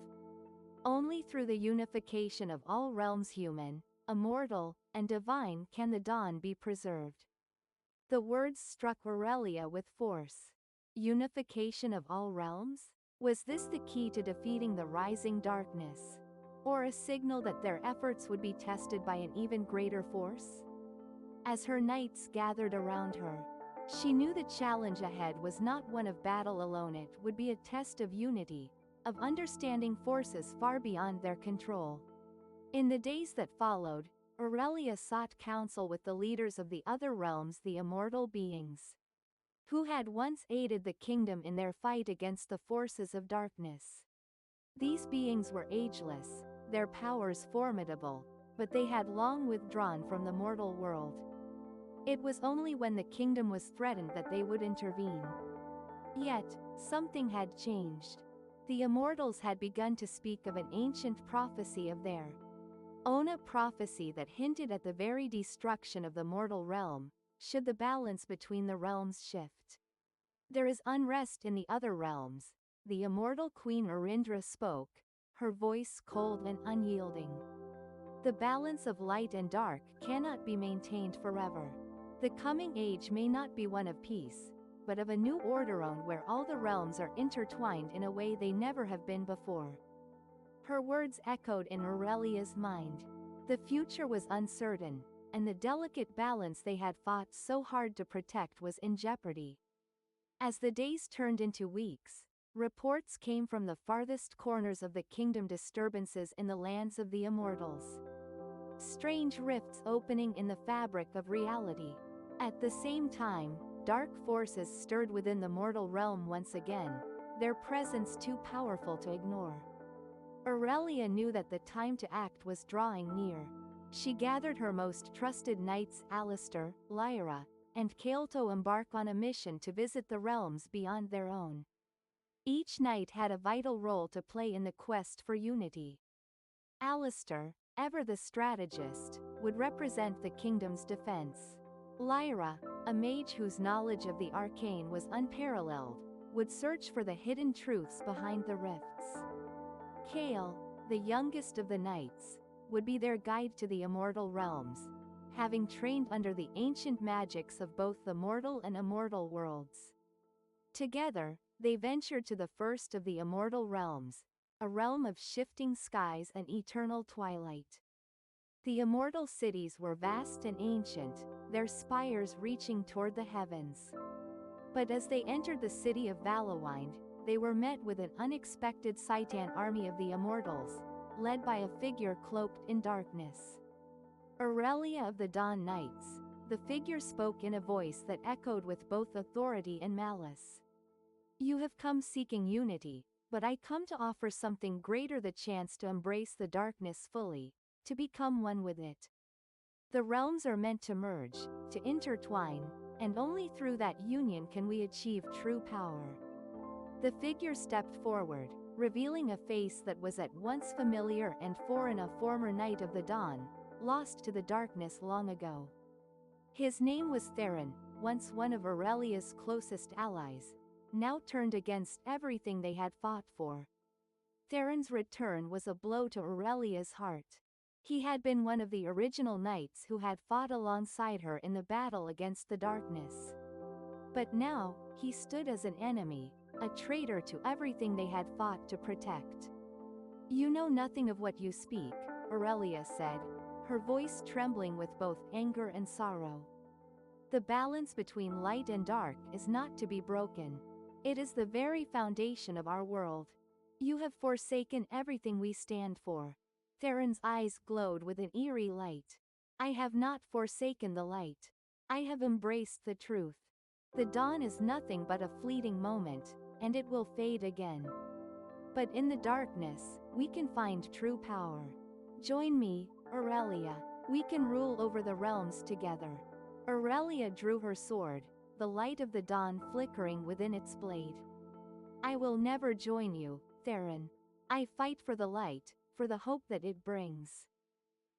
Only through the unification of all realms, human, immortal, and divine, can the dawn be preserved. The words struck Aurelia with force. Unification of all realms? Was this the key to defeating the rising darkness? Or a signal that their efforts would be tested by an even greater force? As her knights gathered around her, she knew the challenge ahead was not one of battle alone, it would be a test of unity, of understanding forces far beyond their control. In the days that followed, Aurelia sought counsel with the leaders of the other realms, the immortal beings, who had once aided the kingdom in their fight against the forces of darkness. These beings were ageless, their powers formidable, but they had long withdrawn from the mortal world. It was only when the kingdom was threatened that they would intervene. Yet, something had changed. The immortals had begun to speak of an ancient prophecy of their own, a prophecy that hinted at the very destruction of the mortal realm, should the balance between the realms shift. "There is unrest in the other realms," the immortal Queen Arindra spoke, her voice cold and unyielding. "The balance of light and dark cannot be maintained forever. The coming age may not be one of peace, but of a new order on where all the realms are intertwined in a way they never have been before." Her words echoed in Aurelia's mind. The future was uncertain, and the delicate balance they had fought so hard to protect was in jeopardy. As the days turned into weeks, reports came from the farthest corners of the kingdom, disturbances in the lands of the immortals. Strange rifts opening in the fabric of reality. At the same time, dark forces stirred within the mortal realm once again, their presence too powerful to ignore. Aurelia knew that the time to act was drawing near. She gathered her most trusted knights, Alistair, Lyra, and Kale, to embark on a mission to visit the realms beyond their own. Each knight had a vital role to play in the quest for unity. Alistair, ever the strategist, would represent the kingdom's defense. Lyra, a mage whose knowledge of the arcane was unparalleled, would search for the hidden truths behind the rifts. Kale, the youngest of the knights, would be their guide to the immortal realms, having trained under the ancient magics of both the mortal and immortal worlds. Together, they ventured to the first of the immortal realms, a realm of shifting skies and eternal twilight. The immortal cities were vast and ancient, their spires reaching toward the heavens. But as they entered the city of Valawind, they were met with an unexpected Citan army of the immortals, led by a figure cloaked in darkness. Aurelia of the Dawn Knights, the figure spoke in a voice that echoed with both authority and malice. You have come seeking unity, but I come to offer something greater, the chance to embrace the darkness fully, to become one with it. The realms are meant to merge, to intertwine, and only through that union can we achieve true power. The figure stepped forward, revealing a face that was at once familiar and foreign, a former Knight of the Dawn, lost to the darkness long ago. His name was Theron, once one of Aurelia's closest allies, now turned against everything they had fought for. Theron's return was a blow to Aurelia's heart. He had been one of the original knights who had fought alongside her in the battle against the darkness. But now, he stood as an enemy, a traitor to everything they had fought to protect. You know nothing of what you speak, Aurelia said, her voice trembling with both anger and sorrow. The balance between light and dark is not to be broken. It is the very foundation of our world. You have forsaken everything we stand for. Theron's eyes glowed with an eerie light. I have not forsaken the light. I have embraced the truth. The dawn is nothing but a fleeting moment, and it will fade again. But in the darkness, we can find true power. Join me, Aurelia. We can rule over the realms together. Aurelia drew her sword, the light of the dawn flickering within its blade. I will never join you, Theron. I fight for the light, for the hope that it brings.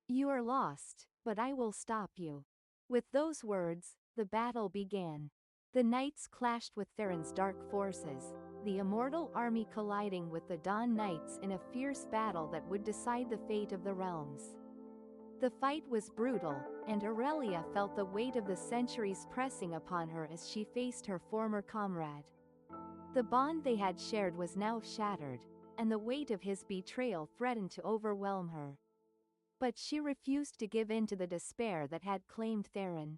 You are lost, but I will stop you. With those words, the battle began. The knights clashed with Theron's dark forces, the immortal army colliding with the Dawn Knights in a fierce battle that would decide the fate of the realms. The fight was brutal, and Aurelia felt the weight of the centuries pressing upon her as she faced her former comrade. The bond they had shared was now shattered, and the weight of his betrayal threatened to overwhelm her. But she refused to give in to the despair that had claimed Theron.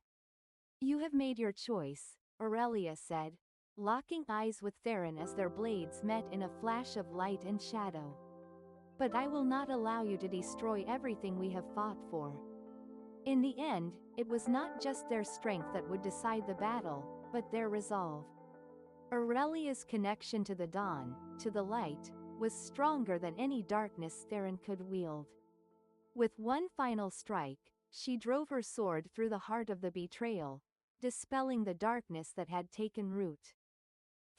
You have made your choice, Aurelia said, locking eyes with Theron as their blades met in a flash of light and shadow. But I will not allow you to destroy everything we have fought for. In the end, it was not just their strength that would decide the battle, but their resolve. Aurelia's connection to the dawn, to the light, was stronger than any darkness Theron could wield. With one final strike, she drove her sword through the heart of the betrayal, dispelling the darkness that had taken root.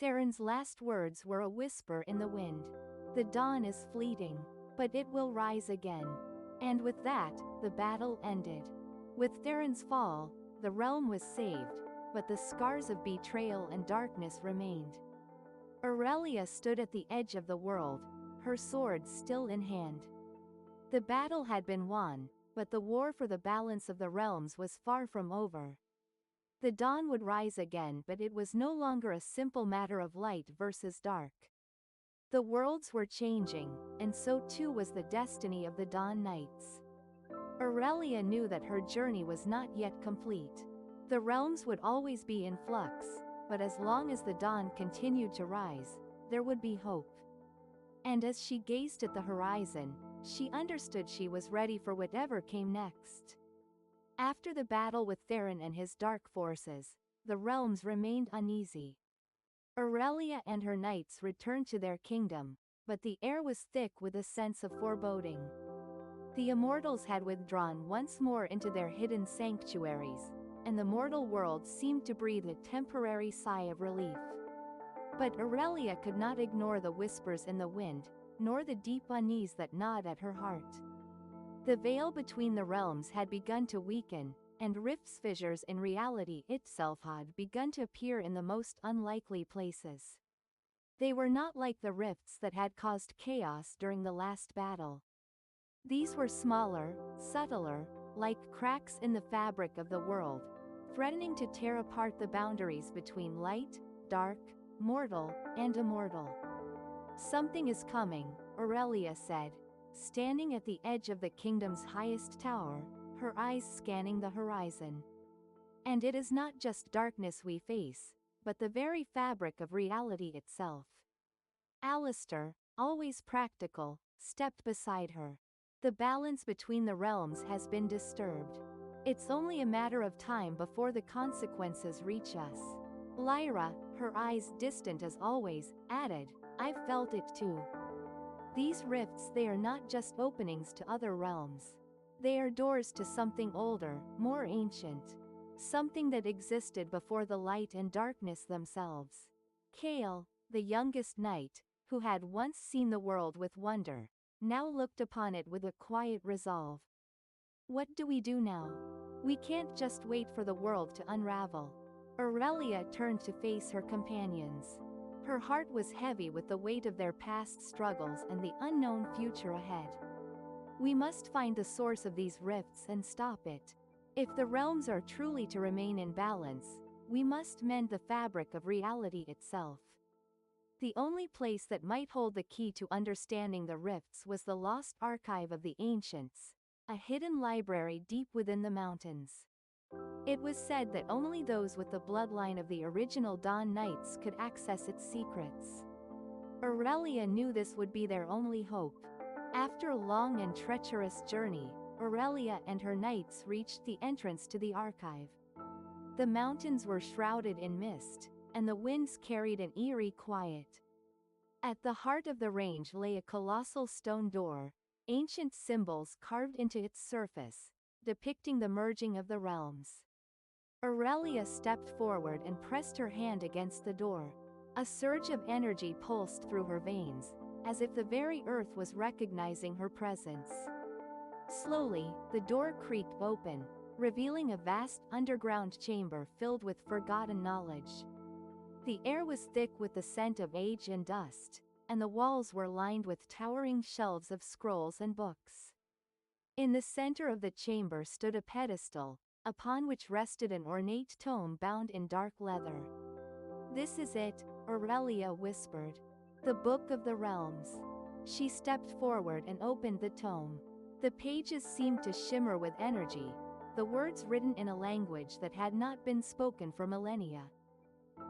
Theron's last words were a whisper in the wind. The dawn is fleeting, but it will rise again. And with that, the battle ended. With Theron's fall, the realm was saved, but the scars of betrayal and darkness remained. Aurelia stood at the edge of the world, her sword still in hand. The battle had been won, but the war for the balance of the realms was far from over. The dawn would rise again, but it was no longer a simple matter of light versus dark. The worlds were changing, and so too was the destiny of the Dawn Knights. Aurelia knew that her journey was not yet complete. The realms would always be in flux, but as long as the dawn continued to rise, there would be hope. And as she gazed at the horizon, she understood she was ready for whatever came next. After the battle with Theron and his dark forces, the realms remained uneasy. Aurelia and her knights returned to their kingdom, but the air was thick with a sense of foreboding. The immortals had withdrawn once more into their hidden sanctuaries, and the mortal world seemed to breathe a temporary sigh of relief. But Aurelia could not ignore the whispers in the wind, nor the deep unease that gnawed at her heart. The veil between the realms had begun to weaken, and rifts fissures in reality itself had begun to appear in the most unlikely places. They were not like the rifts that had caused chaos during the last battle. These were smaller, subtler, like cracks in the fabric of the world, threatening to tear apart the boundaries between light, dark, mortal, and immortal. "Something is coming," Aurelia said, standing at the edge of the kingdom's highest tower, her eyes scanning the horizon. "And it is not just darkness we face, but the very fabric of reality itself." Alistair, always practical, stepped beside her. "The balance between the realms has been disturbed. It's only a matter of time before the consequences reach us." Lyra, her eyes distant as always, added, "I've felt it too. These rifts, they are not just openings to other realms. They are doors to something older, more ancient. Something that existed before the light and darkness themselves." Kale, the youngest knight, who had once seen the world with wonder, now looked upon it with a quiet resolve. "What do we do now? We can't just wait for the world to unravel." Aurelia turned to face her companions. Her heart was heavy with the weight of their past struggles and the unknown future ahead. "We must find the source of these rifts and stop it. If the realms are truly to remain in balance, we must mend the fabric of reality itself." The only place that might hold the key to understanding the rifts was the lost archive of the ancients, a hidden library deep within the mountains. It was said that only those with the bloodline of the original Dawn Knights could access its secrets. Aurelia knew this would be their only hope. After a long and treacherous journey, Aurelia and her knights reached the entrance to the archive. The mountains were shrouded in mist, and the winds carried an eerie quiet. At the heart of the range lay a colossal stone door, ancient symbols carved into its surface, depicting the merging of the realms. Aurelia stepped forward and pressed her hand against the door. A surge of energy pulsed through her veins, as if the very earth was recognizing her presence. Slowly, the door creaked open, revealing a vast underground chamber filled with forgotten knowledge. The air was thick with the scent of age and dust, and the walls were lined with towering shelves of scrolls and books. In the center of the chamber stood a pedestal, upon which rested an ornate tome bound in dark leather. "This is it," Aurelia whispered. "The Book of the Realms." She stepped forward and opened the tome. The pages seemed to shimmer with energy, the words written in a language that had not been spoken for millennia.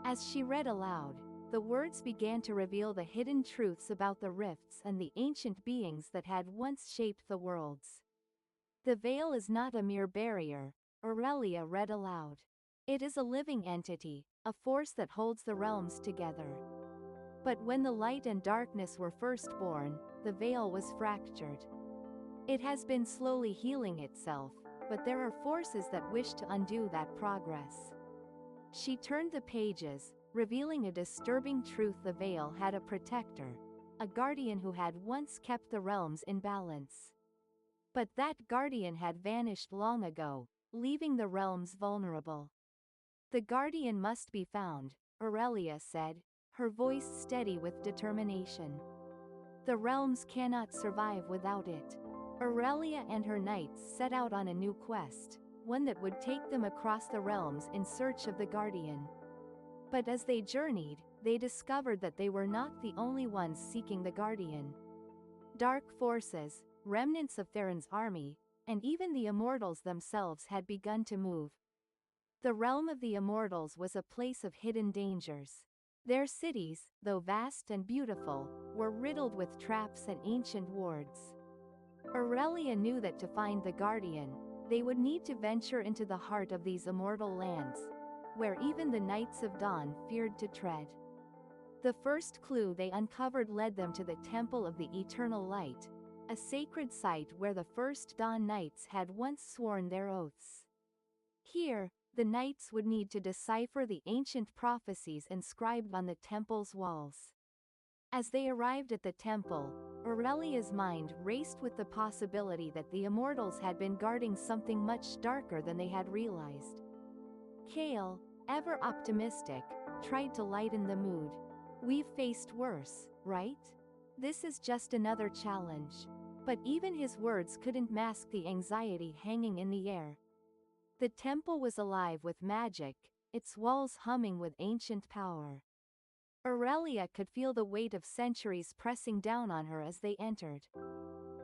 As she read aloud, the words began to reveal the hidden truths about the rifts and the ancient beings that had once shaped the worlds. "The veil is not a mere barrier," Aurelia read aloud. "It is a living entity, a force that holds the realms together. But when the light and darkness were first born, the veil was fractured. It has been slowly healing itself, but there are forces that wish to undo that progress." She turned the pages, revealing a disturbing truth: the veil had a protector, a guardian who had once kept the realms in balance. But that guardian had vanished long ago, leaving the realms vulnerable. "The guardian must be found," Aurelia said, her voice steady with determination. "The realms cannot survive without it." Aurelia and her knights set out on a new quest, one that would take them across the realms in search of the guardian. But as they journeyed, they discovered that they were not the only ones seeking the guardian. Dark forces, remnants of Theron's army, and even the immortals themselves had begun to move. The realm of the immortals was a place of hidden dangers. Their cities, though vast and beautiful, were riddled with traps and ancient wards. Aurelia knew that to find the guardian, they would need to venture into the heart of these immortal lands, where even the Knights of Dawn feared to tread. The first clue they uncovered led them to the Temple of the Eternal Light, a sacred site where the first Dawn Knights had once sworn their oaths. Here, the knights would need to decipher the ancient prophecies inscribed on the temple's walls. As they arrived at the temple, Aurelia's mind raced with the possibility that the immortals had been guarding something much darker than they had realized. Kale, ever optimistic, tried to lighten the mood. "We've faced worse, right? This is just another challenge." But even his words couldn't mask the anxiety hanging in the air. The temple was alive with magic, its walls humming with ancient power. Aurelia could feel the weight of centuries pressing down on her as they entered.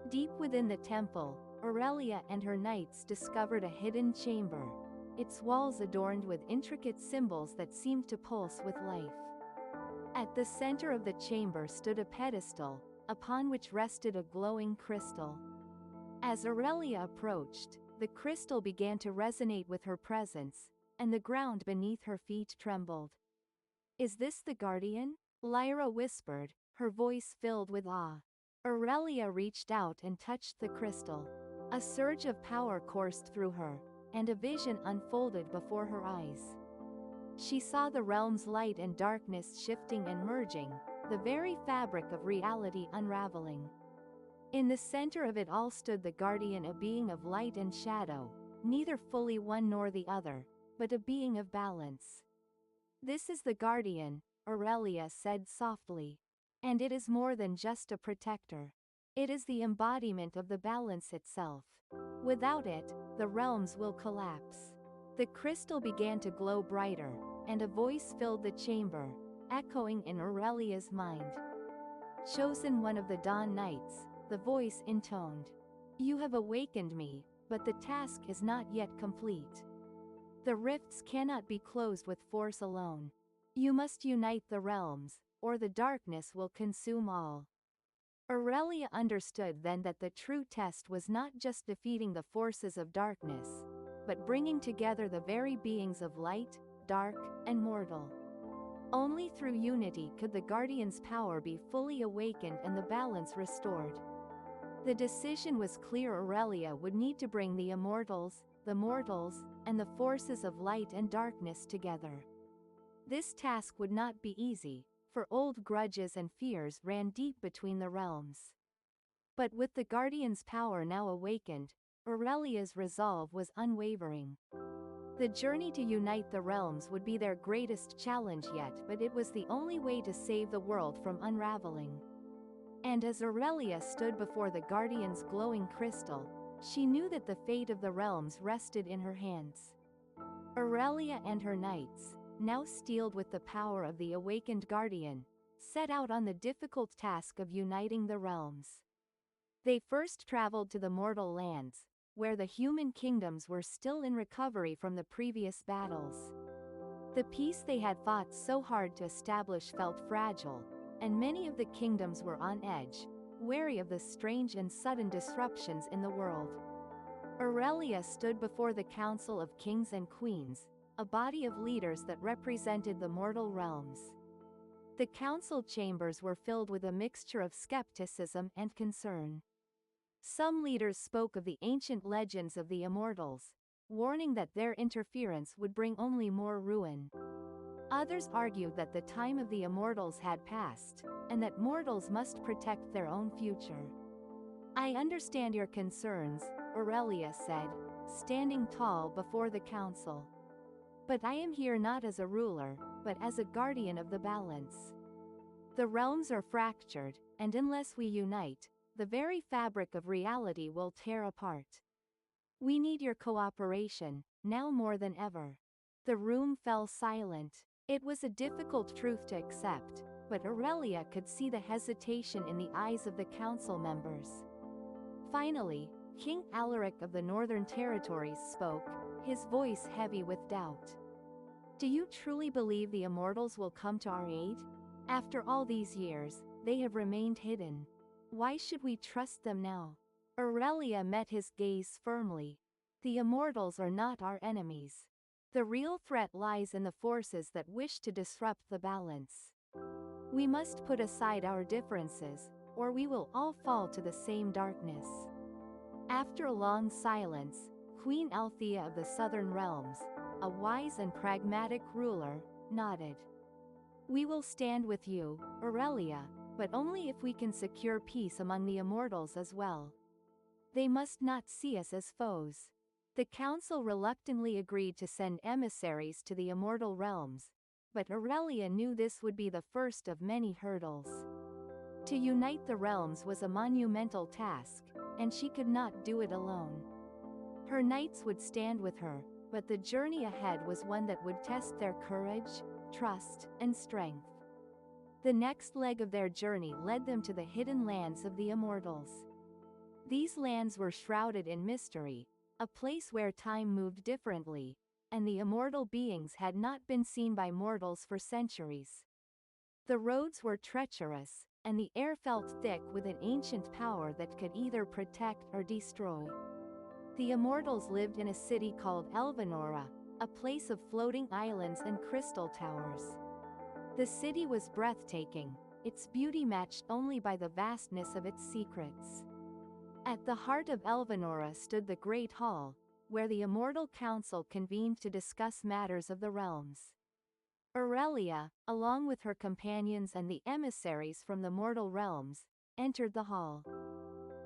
Deep within the temple, Aurelia and her knights discovered a hidden chamber, its walls adorned with intricate symbols that seemed to pulse with life. At the center of the chamber stood a pedestal, upon which rested a glowing crystal. As Aurelia approached, the crystal began to resonate with her presence, and the ground beneath her feet trembled. "Is this the guardian?" Lyra whispered, her voice filled with awe. Aurelia reached out and touched the crystal. A surge of power coursed through her, and a vision unfolded before her eyes. She saw the realm's light and darkness shifting and merging, the very fabric of reality unraveling. In the center of it all stood the guardian, a being of light and shadow, neither fully one nor the other, but a being of balance. "This is the guardian," Aurelia said softly. "And it is more than just a protector. It is the embodiment of the balance itself. Without it, the realms will collapse." The crystal began to glow brighter, and a voice filled the chamber, echoing in Aurelia's mind. "Chosen one of the Dawn Knights," the voice intoned. "You have awakened me, but the task is not yet complete. The rifts cannot be closed with force alone. You must unite the realms, or the darkness will consume all." Aurelia understood then that the true test was not just defeating the forces of darkness, but bringing together the very beings of light, dark, and mortal. Only through unity could the Guardian's power be fully awakened and the balance restored. The decision was clear: Aurelia would need to bring the immortals, the mortals, and the forces of light and darkness together. This task would not be easy, for old grudges and fears ran deep between the realms. But with the Guardian's power now awakened, Aurelia's resolve was unwavering. The journey to unite the realms would be their greatest challenge yet, but it was the only way to save the world from unraveling. And as Aurelia stood before the Guardian's glowing crystal, she knew that the fate of the realms rested in her hands. Aurelia and her knights, now steeled with the power of the awakened Guardian, set out on the difficult task of uniting the realms. They first traveled to the mortal lands, where the human kingdoms were still in recovery from the previous battles. The peace they had fought so hard to establish felt fragile, and many of the kingdoms were on edge, wary of the strange and sudden disruptions in the world. Aurelia stood before the Council of Kings and Queens, a body of leaders that represented the mortal realms. The council chambers were filled with a mixture of skepticism and concern. Some leaders spoke of the ancient legends of the immortals, warning that their interference would bring only more ruin. Others argued that the time of the immortals had passed, and that mortals must protect their own future. "I understand your concerns," Aurelia said, standing tall before the council. "But I am here not as a ruler, but as a guardian of the balance. The realms are fractured, and unless we unite, the very fabric of reality will tear apart. We need your cooperation, now more than ever." The room fell silent. It was a difficult truth to accept, but Aurelia could see the hesitation in the eyes of the council members. Finally, King Alaric of the Northern Territories spoke, his voice heavy with doubt. "Do you truly believe the immortals will come to our aid? After all these years, they have remained hidden. Why should we trust them now?" Aurelia met his gaze firmly. "The immortals are not our enemies. The real threat lies in the forces that wish to disrupt the balance. We must put aside our differences, or we will all fall to the same darkness." After a long silence, Queen Althea of the Southern Realms, a wise and pragmatic ruler, nodded. "We will stand with you, Aurelia, but only if we can secure peace among the immortals as well. They must not see us as foes." The council reluctantly agreed to send emissaries to the immortal realms, but Aurelia knew this would be the first of many hurdles. To unite the realms was a monumental task, and she could not do it alone. Her knights would stand with her, but the journey ahead was one that would test their courage, trust, and strength. The next leg of their journey led them to the hidden lands of the immortals. These lands were shrouded in mystery, a place where time moved differently, and the immortal beings had not been seen by mortals for centuries. The roads were treacherous, and the air felt thick with an ancient power that could either protect or destroy. The immortals lived in a city called Elvenora, a place of floating islands and crystal towers. The city was breathtaking, its beauty matched only by the vastness of its secrets. At the heart of Elvenora stood the Great Hall, where the Immortal Council convened to discuss matters of the realms. Aurelia, along with her companions and the emissaries from the mortal realms, entered the hall.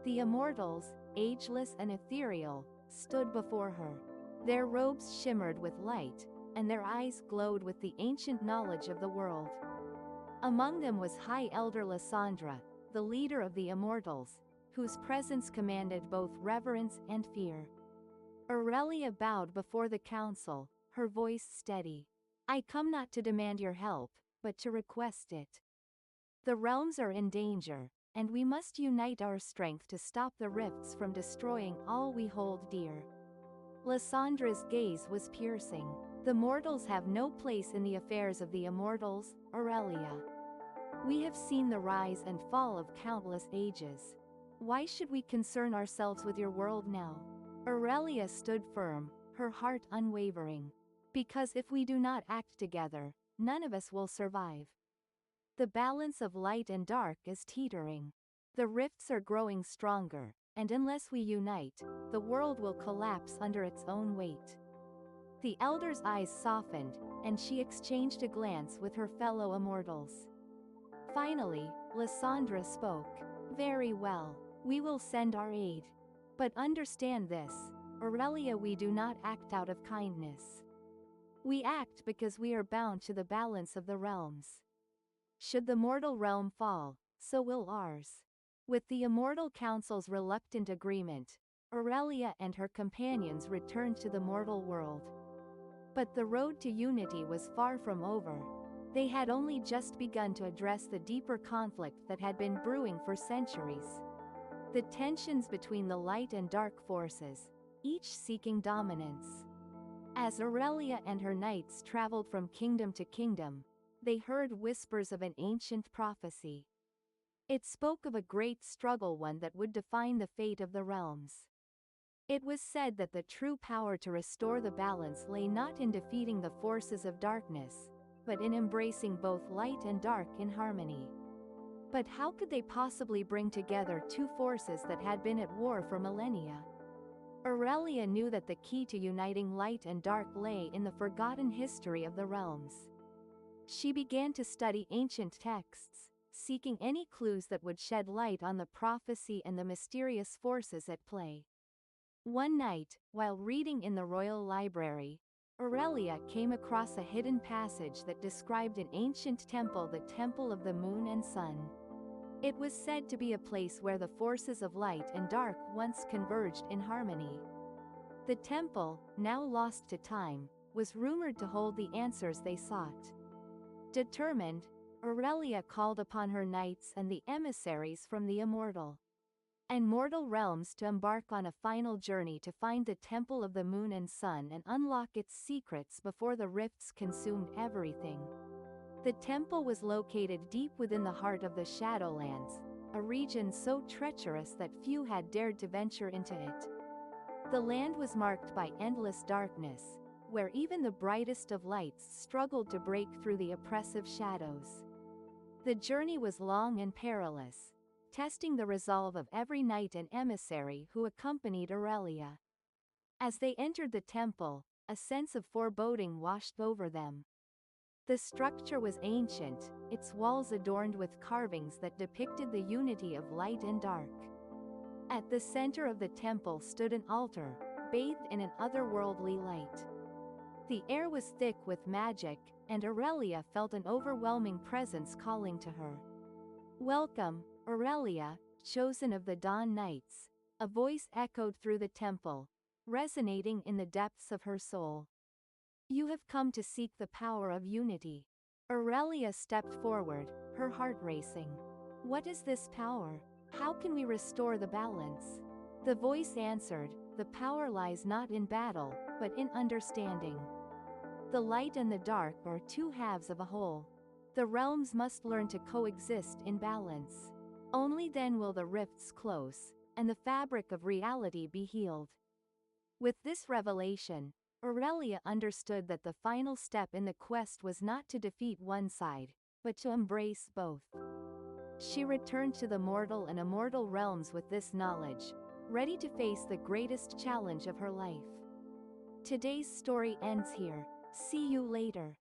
The immortals, ageless and ethereal, stood before her. Their robes shimmered with light, and their eyes glowed with the ancient knowledge of the world. Among them was High Elder Lysandra, the leader of the immortals, whose presence commanded both reverence and fear. Aurelia bowed before the council, her voice steady. "I come not to demand your help, but to request it. The realms are in danger, and we must unite our strength to stop the rifts from destroying all we hold dear." Lysandra's gaze was piercing. "The mortals have no place in the affairs of the immortals, Aurelia. We have seen the rise and fall of countless ages. Why should we concern ourselves with your world now?" Aurelia stood firm, her heart unwavering. "Because if we do not act together, none of us will survive. The balance of light and dark is teetering. The rifts are growing stronger, and unless we unite, the world will collapse under its own weight." The elder's eyes softened, and she exchanged a glance with her fellow immortals. Finally, Lysandra spoke. "Very well. We will send our aid. But understand this, Aurelia, we do not act out of kindness. We act because we are bound to the balance of the realms. Should the mortal realm fall, so will ours." With the Immortal Council's reluctant agreement, Aurelia and her companions returned to the mortal world. But the road to unity was far from over. They had only just begun to address the deeper conflict that had been brewing for centuries. The tensions between the light and dark forces, each seeking dominance. As Aurelia and her knights traveled from kingdom to kingdom, they heard whispers of an ancient prophecy. It spoke of a great struggle, one that would define the fate of the realms. It was said that the true power to restore the balance lay not in defeating the forces of darkness, but in embracing both light and dark in harmony. But how could they possibly bring together two forces that had been at war for millennia? Aurelia knew that the key to uniting light and dark lay in the forgotten history of the realms. She began to study ancient texts, seeking any clues that would shed light on the prophecy and the mysterious forces at play. One night, while reading in the royal library, Aurelia came across a hidden passage that described an ancient temple, the Temple of the Moon and Sun. It was said to be a place where the forces of light and dark once converged in harmony. The temple, now lost to time, was rumored to hold the answers they sought. Determined, Aurelia called upon her knights and the emissaries from the immortal and mortal realms to embark on a final journey to find the Temple of the Moon and Sun and unlock its secrets before the rifts consumed everything. The temple was located deep within the heart of the Shadowlands, a region so treacherous that few had dared to venture into it. The land was marked by endless darkness, where even the brightest of lights struggled to break through the oppressive shadows. The journey was long and perilous, testing the resolve of every knight and emissary who accompanied Aurelia. As they entered the temple, a sense of foreboding washed over them. The structure was ancient, its walls adorned with carvings that depicted the unity of light and dark. At the center of the temple stood an altar, bathed in an otherworldly light. The air was thick with magic, and Aurelia felt an overwhelming presence calling to her. "Welcome, Aurelia, chosen of the Dawn Knights," a voice echoed through the temple, resonating in the depths of her soul. "You have come to seek the power of unity." Aurelia stepped forward, her heart racing. "What is this power? How can we restore the balance?" The voice answered, "The power lies not in battle, but in understanding. The light and the dark are two halves of a whole. The realms must learn to coexist in balance. Only then will the rifts close, and the fabric of reality be healed." With this revelation, Aurelia understood that the final step in the quest was not to defeat one side, but to embrace both. She returned to the mortal and immortal realms with this knowledge, ready to face the greatest challenge of her life. Today's story ends here. See you later.